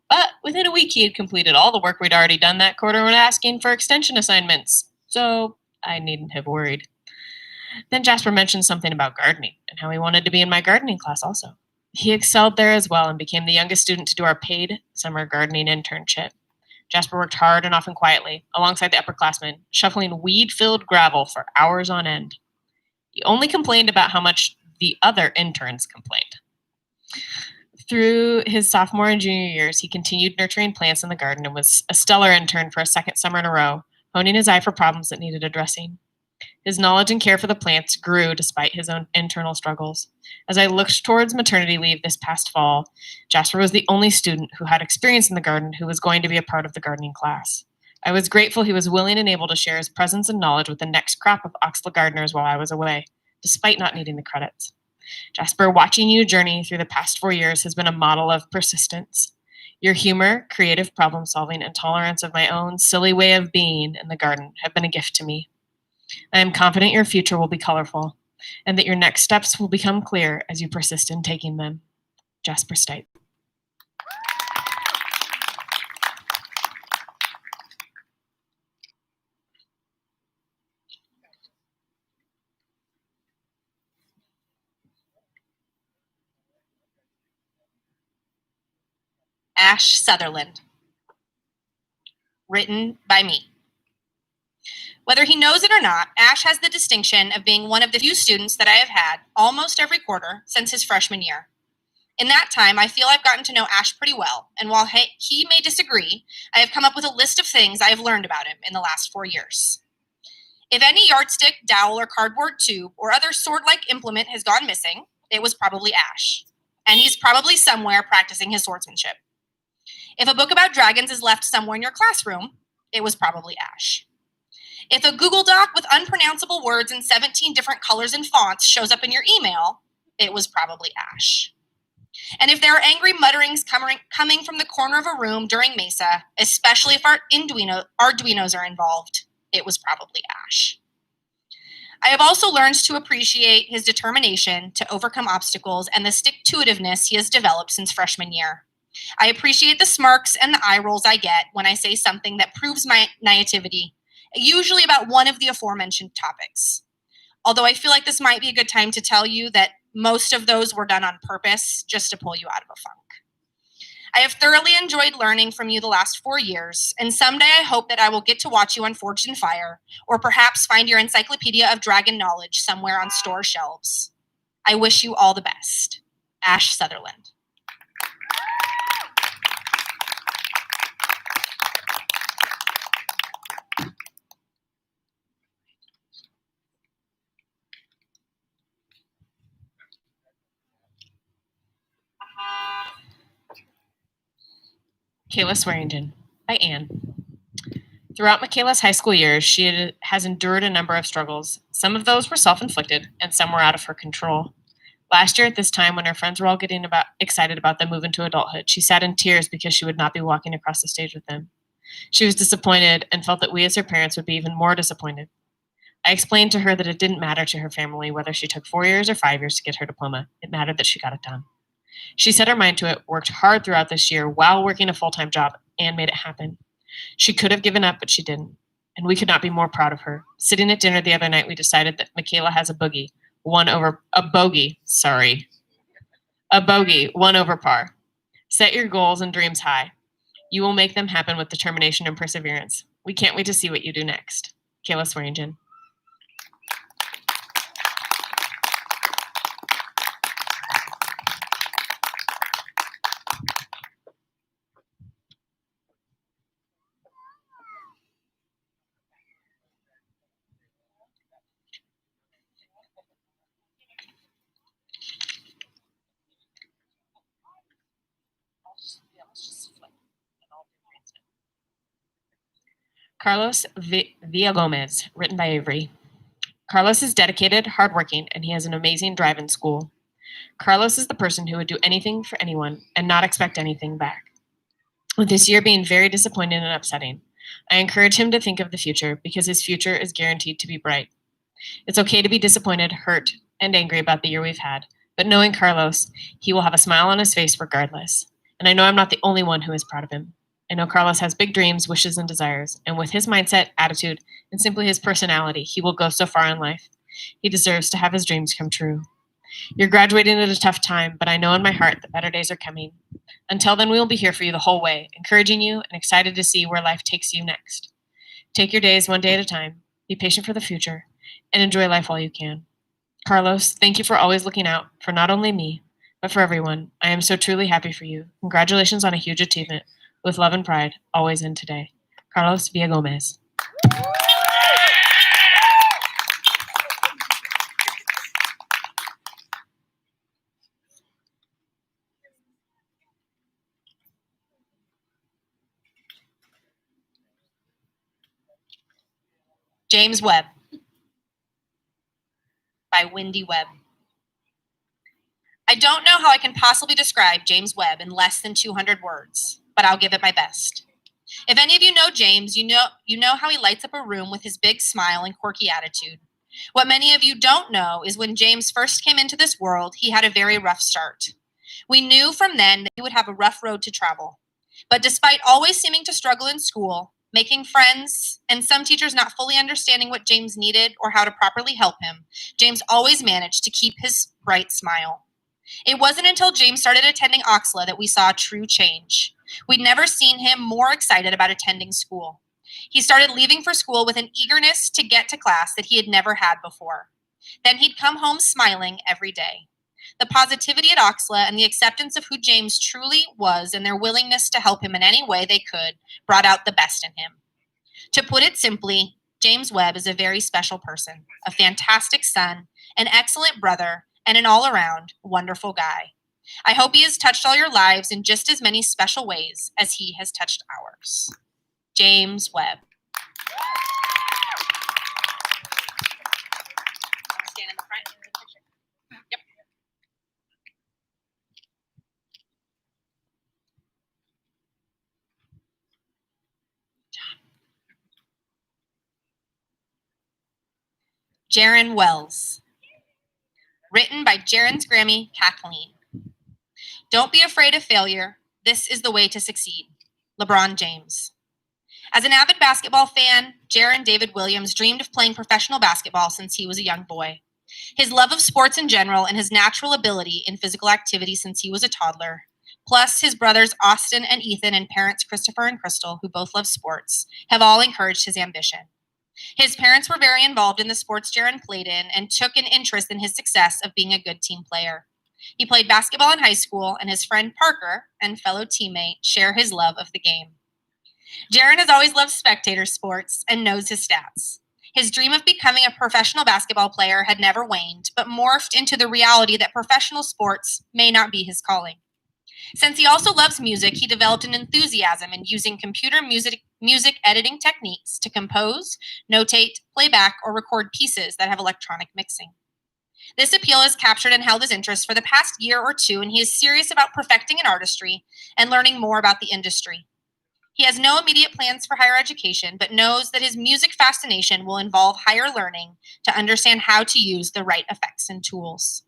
But within a week, he had completed all the work we'd already done that quarter and asking for extension assignments. So I needn't have worried. Then Jasper mentioned something about gardening and how he wanted to be in my gardening class also. He excelled there as well and became the youngest student to do our paid summer gardening internship. Jasper worked hard and often quietly, alongside the upperclassmen, shuffling weed-filled gravel for hours on end. He only complained about how much the other interns complained. Through his sophomore and junior years, he continued nurturing plants in the garden and was a stellar intern for a second summer in a row, honing his eye for problems that needed addressing. His knowledge and care for the plants grew despite his own internal struggles. As I looked towards maternity leave this past fall, Jasper was the only student who had experience in the garden who was going to be a part of the gardening class. I was grateful he was willing and able to share his presence and knowledge with the next crop of OCSLA gardeners while I was away, despite not needing the credits. Jasper, watching you journey through the past 4 years has been a model of persistence. Your humor, creative problem solving, and tolerance of my own silly way of being in the garden have been a gift to me. I am confident your future will be colorful and that your next steps will become clear as you persist in taking them. Jasper Stites. Ash Sutherland. Written by me. Whether he knows it or not, Ash has the distinction of being one of the few students that I have had almost every quarter since his freshman year. In that time, I feel I've gotten to know Ash pretty well, and while he may disagree, I have come up with a list of things I have learned about him in the last 4 years. If any yardstick, dowel, or cardboard tube, or other sword-like implement has gone missing, it was probably Ash. And he's probably somewhere practicing his swordsmanship. If a book about dragons is left somewhere in your classroom, it was probably Ash. If a Google Doc with unpronounceable words in 17 different colors and fonts shows up in your email, it was probably Ash. And if there are angry mutterings coming from the corner of a room during Mesa, especially if our Arduinos are involved, it was probably Ash. I have also learned to appreciate his determination to overcome obstacles and the stick-to-itiveness he has developed since freshman year. I appreciate the smirks and the eye rolls I get when I say something that proves my naivety, usually about one of the aforementioned topics. Although I feel like this might be a good time to tell you that most of those were done on purpose just to pull you out of a funk. I have thoroughly enjoyed learning from you the last 4 years, and someday I hope that I will get to watch you on Forged in Fire, or perhaps find your encyclopedia of dragon knowledge somewhere on store shelves. I wish you all the best. Ash Sutherland. Kayla Swearingen by Anne. Throughout Michaela's high school years, she has endured a number of struggles. Some of those were self-inflicted, and some were out of her control. Last year at this time, when her friends were all getting excited about the move into adulthood, she sat in tears because she would not be walking across the stage with them. She was disappointed and felt that we as her parents would be even more disappointed. I explained to her that it didn't matter to her family whether she took 4 years or 5 years to get her diploma. It mattered that she got it done. She set her mind to it, worked hard throughout this year while working a full-time job, and made it happen. She could have given up, but she didn't. And we could not be more proud of her. Sitting at dinner the other night, we decided that Michaela has a bogey, one over par. Set your goals and dreams high. You will make them happen with determination and perseverance. We can't wait to see what you do next. Kayla Swearingen. Carlos Villagomez, written by Avery. Carlos is dedicated, hardworking, and he has an amazing drive in school. Carlos is the person who would do anything for anyone and not expect anything back. With this year being very disappointing and upsetting, I encourage him to think of the future because his future is guaranteed to be bright. It's okay to be disappointed, hurt, and angry about the year we've had, but knowing Carlos, he will have a smile on his face regardless. And I know I'm not the only one who is proud of him. I know Carlos has big dreams, wishes, and desires, and with his mindset, attitude, and simply his personality, he will go so far in life. He deserves to have his dreams come true. You're graduating at a tough time, but I know in my heart that better days are coming. Until then, we will be here for you the whole way, encouraging you and excited to see where life takes you next. Take your days one day at a time, be patient for the future, and enjoy life while you can. Carlos, thank you for always looking out for not only me, but for everyone. I am so truly happy for you. Congratulations on a huge achievement. With love and pride, always and today. Carlos Villagomez. James Webb by Wendy Webb. I don't know how I can possibly describe James Webb in less than 200 words, but I'll give it my best. If any of you know James, you know how he lights up a room with his big smile and quirky attitude. What many of you don't know is when James first came into this world, he had a very rough start. We knew from then that he would have a rough road to travel. But despite always seeming to struggle in school, making friends, and some teachers not fully understanding what James needed or how to properly help him, James always managed to keep his bright smile. It wasn't until James started attending OCSLA that we saw true change. We'd never seen him more excited about attending school. He started leaving for school with an eagerness to get to class that he had never had before. Then he'd come home smiling every day. The positivity at OCSLA and the acceptance of who James truly was and their willingness to help him in any way they could brought out the best in him. To put it simply, James Webb is a very special person, a fantastic son, an excellent brother, and an all-around wonderful guy. I hope he has touched all your lives in just as many special ways as he has touched ours. James Webb. Stand in the front in the picture. Yep. Jaron Wells. Written by Jaron's Grammy, Kathleen. Don't be afraid of failure. This is the way to succeed. LeBron James. As an avid basketball fan, Jaron David Williams dreamed of playing professional basketball since he was a young boy. His love of sports in general and his natural ability in physical activity since he was a toddler, plus his brothers Austin and Ethan and parents Christopher and Crystal, who both love sports, have all encouraged his ambition. His parents were very involved in the sports Jaron played in and took an interest in his success of being a good team player. He played basketball in high school, and his friend Parker and fellow teammate share his love of the game. Jaron has always loved spectator sports and knows his stats. His dream of becoming a professional basketball player had never waned, but morphed into the reality that professional sports may not be his calling. Since he also loves music, he developed an enthusiasm in using computer music editing techniques to compose, notate, play back, or record pieces that have electronic mixing. This appeal has captured and held his interest for the past year or two, and he is serious about perfecting an artistry and learning more about the industry. He has no immediate plans for higher education, but knows that his music fascination will involve higher learning to understand how to use the right effects and tools.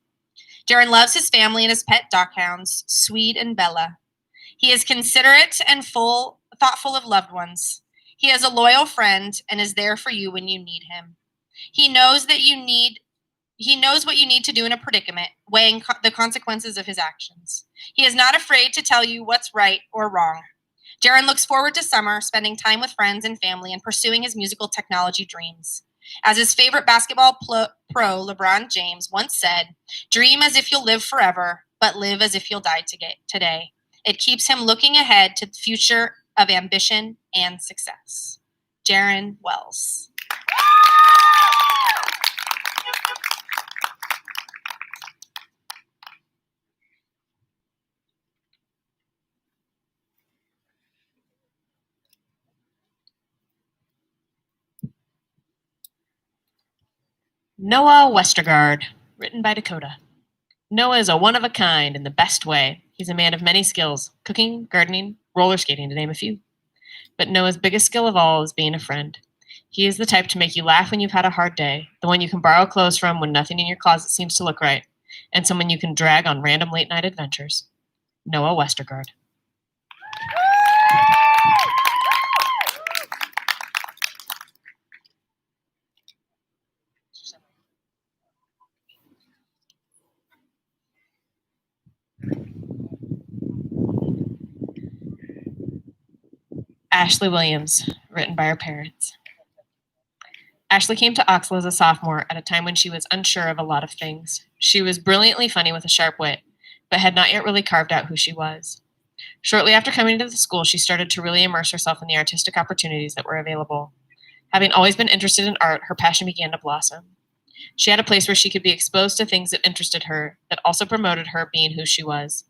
Jaron loves his family and his pet doghounds, Swede and Bella. He is considerate and thoughtful of loved ones. He is a loyal friend and is there for you when you need him. He knows what you need to do in a predicament, weighing the consequences of his actions. He is not afraid to tell you what's right or wrong. Jaron looks forward to summer, spending time with friends and family and pursuing his musical technology dreams. As his favorite basketball pro, LeBron James, once said, "Dream as if you'll live forever, but live as if you'll die today." It keeps him looking ahead to the future of ambition and success. Jaron Wells. Noah Westergaard, written by Dakota. Noah is a one-of-a-kind in the best way. He's a man of many skills, cooking, gardening, roller skating, to name a few. But Noah's biggest skill of all is being a friend. He is the type to make you laugh when you've had a hard day, the one you can borrow clothes from when nothing in your closet seems to look right, and someone you can drag on random late-night adventures. Noah Westergaard. Ashley Williams, written by her parents. Ashley came to OCSLA as a sophomore at a time when she was unsure of a lot of things. She was brilliantly funny with a sharp wit, but had not yet really carved out who she was. Shortly after coming to the school, she started to really immerse herself in the artistic opportunities that were available. Having always been interested in art, her passion began to blossom. She had a place where she could be exposed to things that interested her, that also promoted her being who she was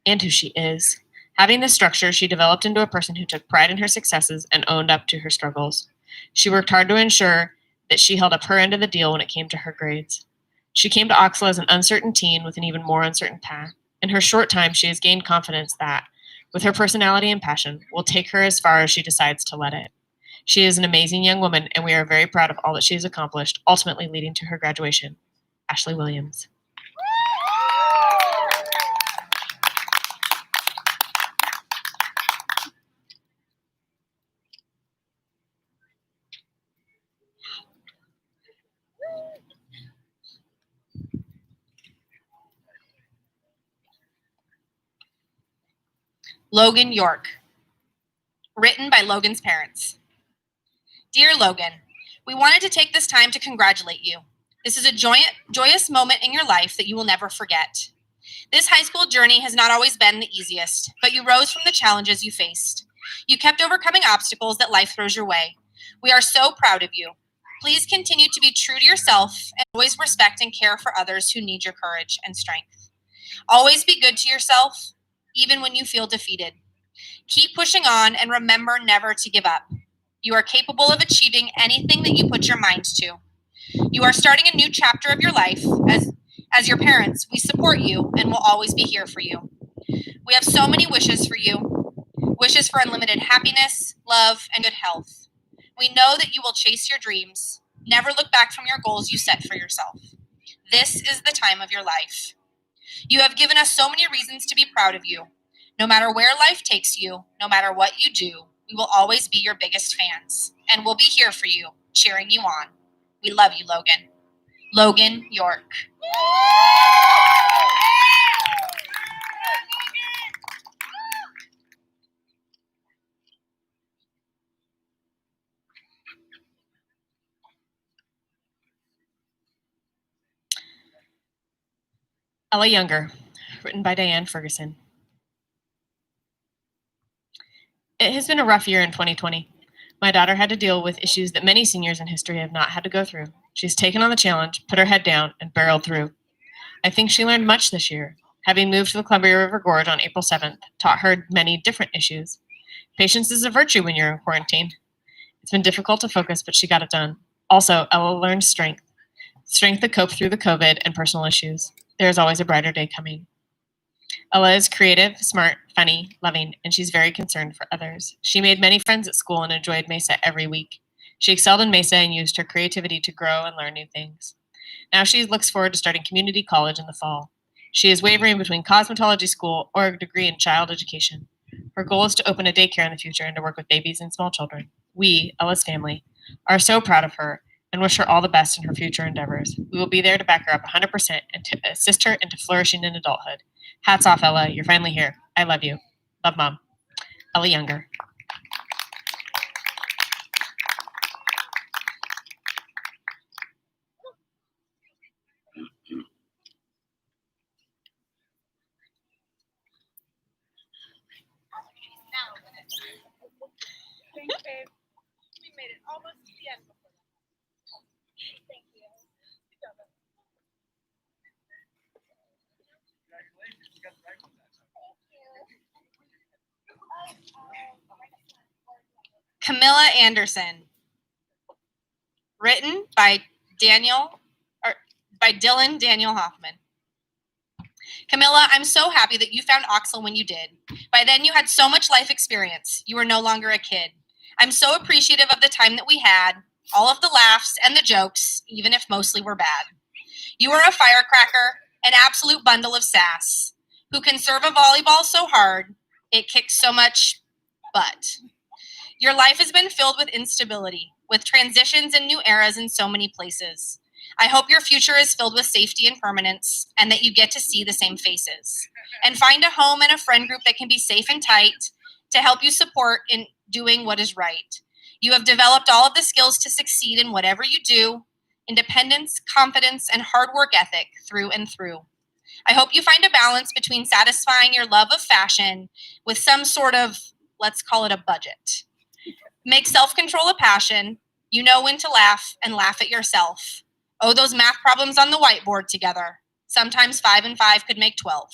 and who she is. Having this structure, she developed into a person who took pride in her successes and owned up to her struggles. She worked hard to ensure that she held up her end of the deal when it came to her grades. She came to OCSLA as an uncertain teen with an even more uncertain path. In her short time, she has gained confidence that, with her personality and passion, will take her as far as she decides to let it. She is an amazing young woman, and we are very proud of all that she has accomplished, ultimately leading to her graduation. Ashley Williams. Logan York. Written by Logan's parents. Dear Logan, we wanted to take this time to congratulate you. This is a joyous moment in your life that you will never forget. This high school journey has not always been the easiest, but you rose from the challenges you faced. You kept overcoming obstacles that life throws your way. We are so proud of you. Please continue to be true to yourself and always respect and care for others who need your courage and strength. Always be good to yourself, even when you feel defeated. Keep pushing on and remember never to give up. You are capable of achieving anything that you put your mind to. You are starting a new chapter of your life. As your parents, we support you and will always be here for you. We have so many wishes for you. Wishes for unlimited happiness, love, and good health. We know that you will chase your dreams. Never look back from your goals you set for yourself. This is the time of your life. You have given us so many reasons to be proud of you. No matter where life takes you, no matter what you do, we will always be your biggest fans, and we'll be here for you, cheering you on. We love you, Logan. Logan York. Ella Younger, written by Diane Ferguson. It has been a rough year in 2020. My daughter had to deal with issues that many seniors in history have not had to go through. She's taken on the challenge, put her head down, and barreled through. I think she learned much this year. Having moved to the Columbia River Gorge on April 7th taught her many different issues. Patience is a virtue when you're in quarantine. It's been difficult to focus, but she got it done. Also, Ella learned strength to cope through the COVID and personal issues. There is always a brighter day coming. Ella is creative, smart, funny, loving, and she's very concerned for others. She made many friends at school and enjoyed Mesa every week. She excelled in Mesa and used her creativity to grow and learn new things. Now she looks forward to starting community college in the fall. She is wavering between cosmetology school or a degree in child education. Her goal is to open a daycare in the future and to work with babies and small children. We, Ella's family, are so proud of her and wish her all the best in her future endeavors. We will be there to back her up 100% and to assist her into flourishing in adulthood. Hats off, Ella. You're finally here. I love you. Love, Mom. Ella Younger. Thanks, babe. We made it almost to the end. Thank you. Camilla Anderson. Written by Dylan Daniel Hoffman. Camilla, I'm so happy that you found OCSLA when you did. By then you had so much life experience. You were no longer a kid. I'm so appreciative of the time that we had, all of the laughs and the jokes, even if mostly were bad. You are a firecracker, an absolute bundle of sass, who can serve a volleyball so hard, it kicks so much butt. Your life has been filled with instability, with transitions and new eras in so many places. I hope your future is filled with safety and permanence, and that you get to see the same faces. And find a home and a friend group that can be safe and tight to help you support in doing what is right. You have developed all of the skills to succeed in whatever you do, independence, confidence, and hard work ethic through and through. I hope you find a balance between satisfying your love of fashion with some sort of, let's call it a budget. Make self-control a passion. You know when to laugh and laugh at yourself. Oh, those math problems on the whiteboard together. Sometimes 5 and 5 could make 12.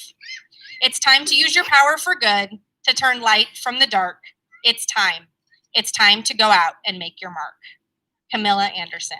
It's time to use your power for good, to turn light from the dark. It's time. It's time to go out and make your mark. Camilla Anderson.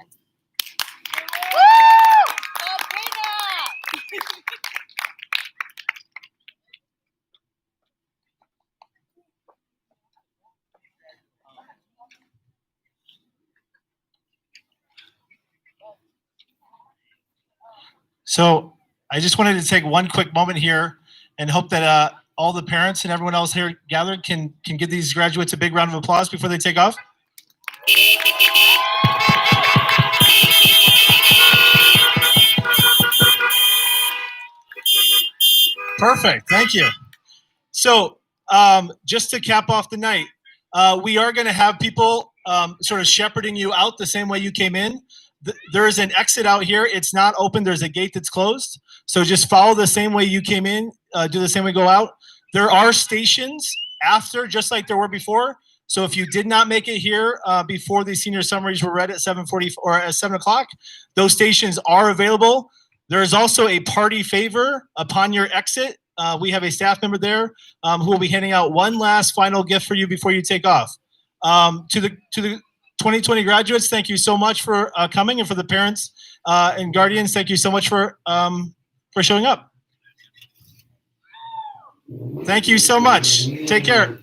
So I just wanted to take one quick moment here and hope that all the parents and everyone else here gathered can give these graduates a big round of applause before they take off. Perfect. Thank you. So just to cap off the night, we are going to have people sort of shepherding you out the same way you came in. There is an exit out here. It's not open. There's a gate that's closed. So just follow the same way you came in. Do the same way go out. There are stations after, just like there were before. So if you did not make it here before the senior summaries were read at 7:40 or at 7 o'clock, those stations are available. There is also a party favor upon your exit. We have a staff member there who will be handing out one last final gift for you before you take off. To the 2020 graduates, thank you so much for coming, and for the parents and guardians, thank you so much for showing up. Thank you so much. Take care.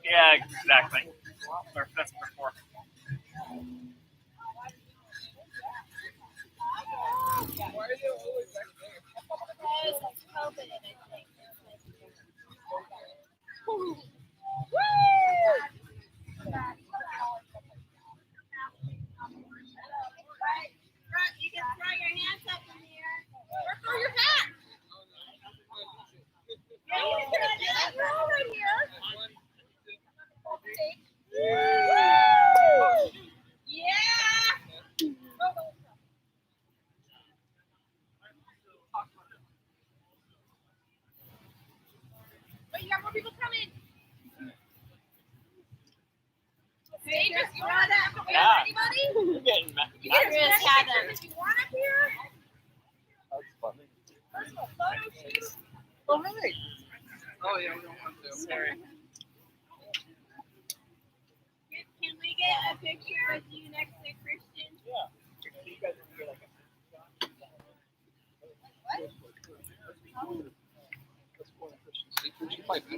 Yeah, exactly. That's before. You can throw your hands up in the air or throw your hat. Yeah, you can do that. We're all right here. Yeah. Wait, you got more people coming. Hey, just you want that? Yeah. Anybody? You're getting mad. You get a picture if you want up here. That's funny. Personal photo shoot. Oh, really? Oh yeah, we don't want to. Sorry. Can we get a picture with you next to Christian? Yeah. You guys are gonna get like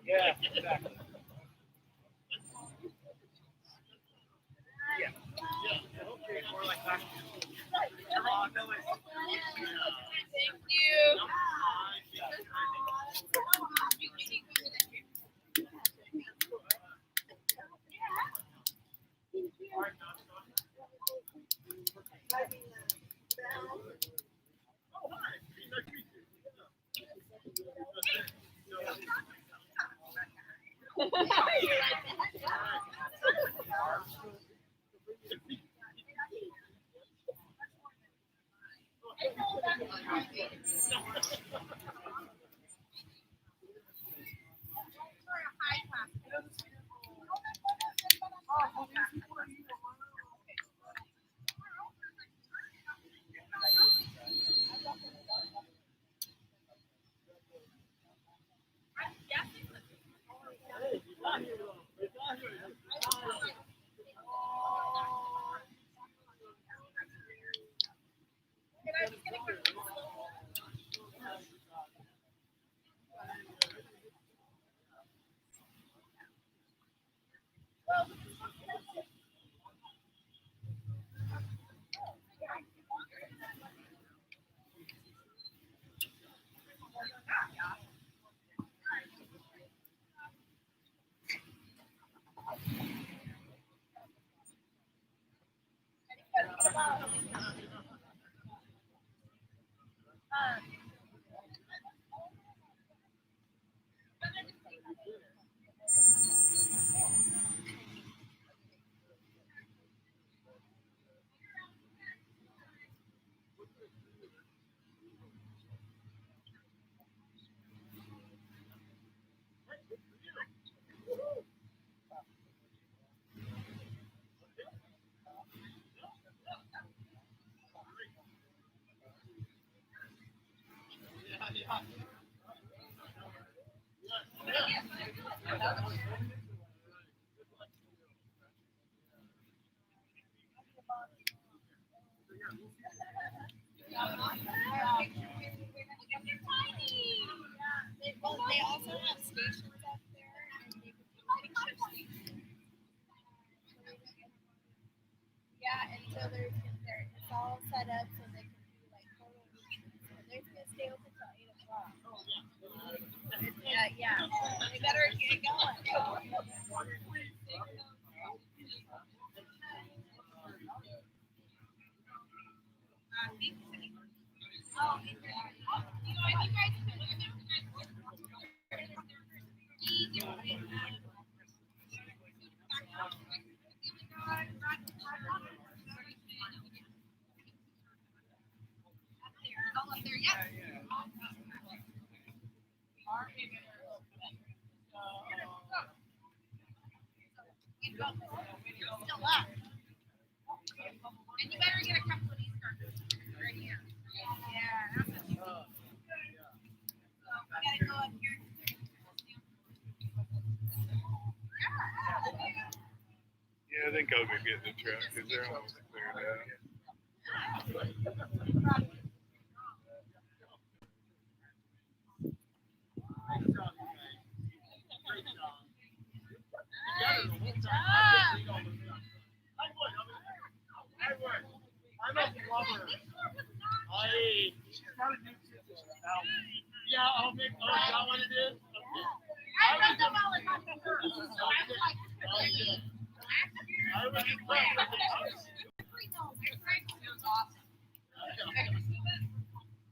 Yeah, exactly. Yeah. Okay, more like that. Thank you. They also have stations up there, and they can do pictures. Yeah, and so it's all set up so they can do like photo shoots. So they're gonna stay open till 8 o'clock. Yeah. They better get going. Still up. And you better get a couple of these cards right here. Yeah, that's what you need. So we gotta go up here. Yeah, I think I'll go get the truck because they're almost cleared out. Good job. I'm a plumber. Yeah, I'll make. Oh, is that what it is? Okay. I read them all in my paper. I was impressed. Awesome.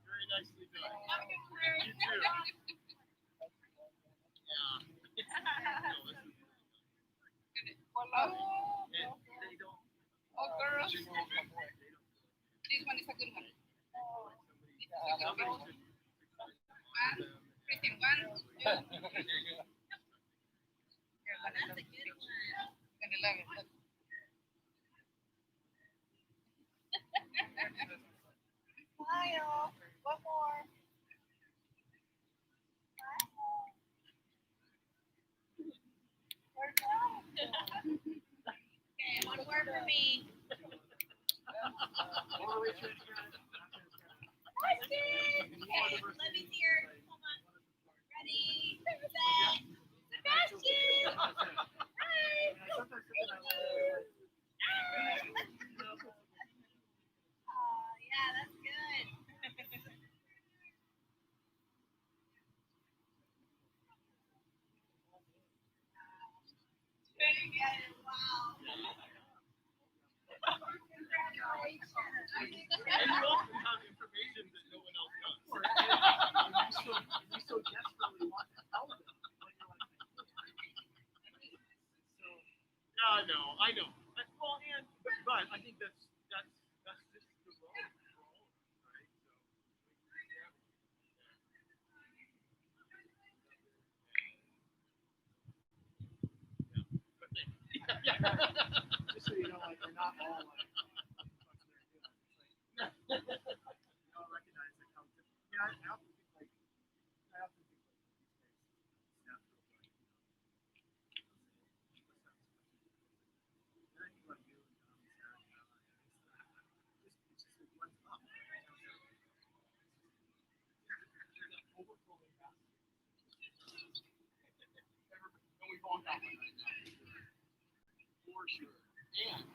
Very nicely done. You too. Oh, girl. This one is a good one. Christian, 1, 2. That's a good one. Gonna love it. Look. Smile. One more. Okay, one word for me. Okay, let me hear. Hold on. Ready, set, I know. Well, and but I think that's just the role, right? Yeah. Just so you know, like we're not all like. You all recognize like how different. I often think like for sure. And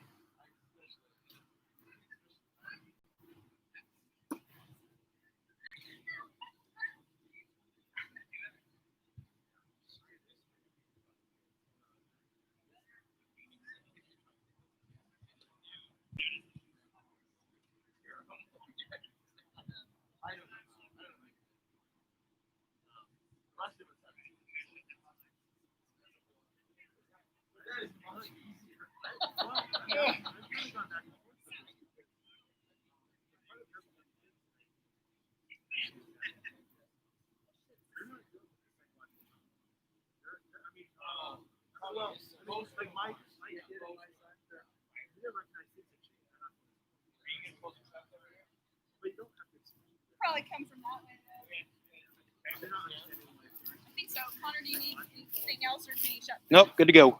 well, most like my kid and my son, they recognize things that change. But you don't have to. Probably come from that way. They're not understanding. I think so. Connor, do you need anything else or can you shut? Nope, good to go.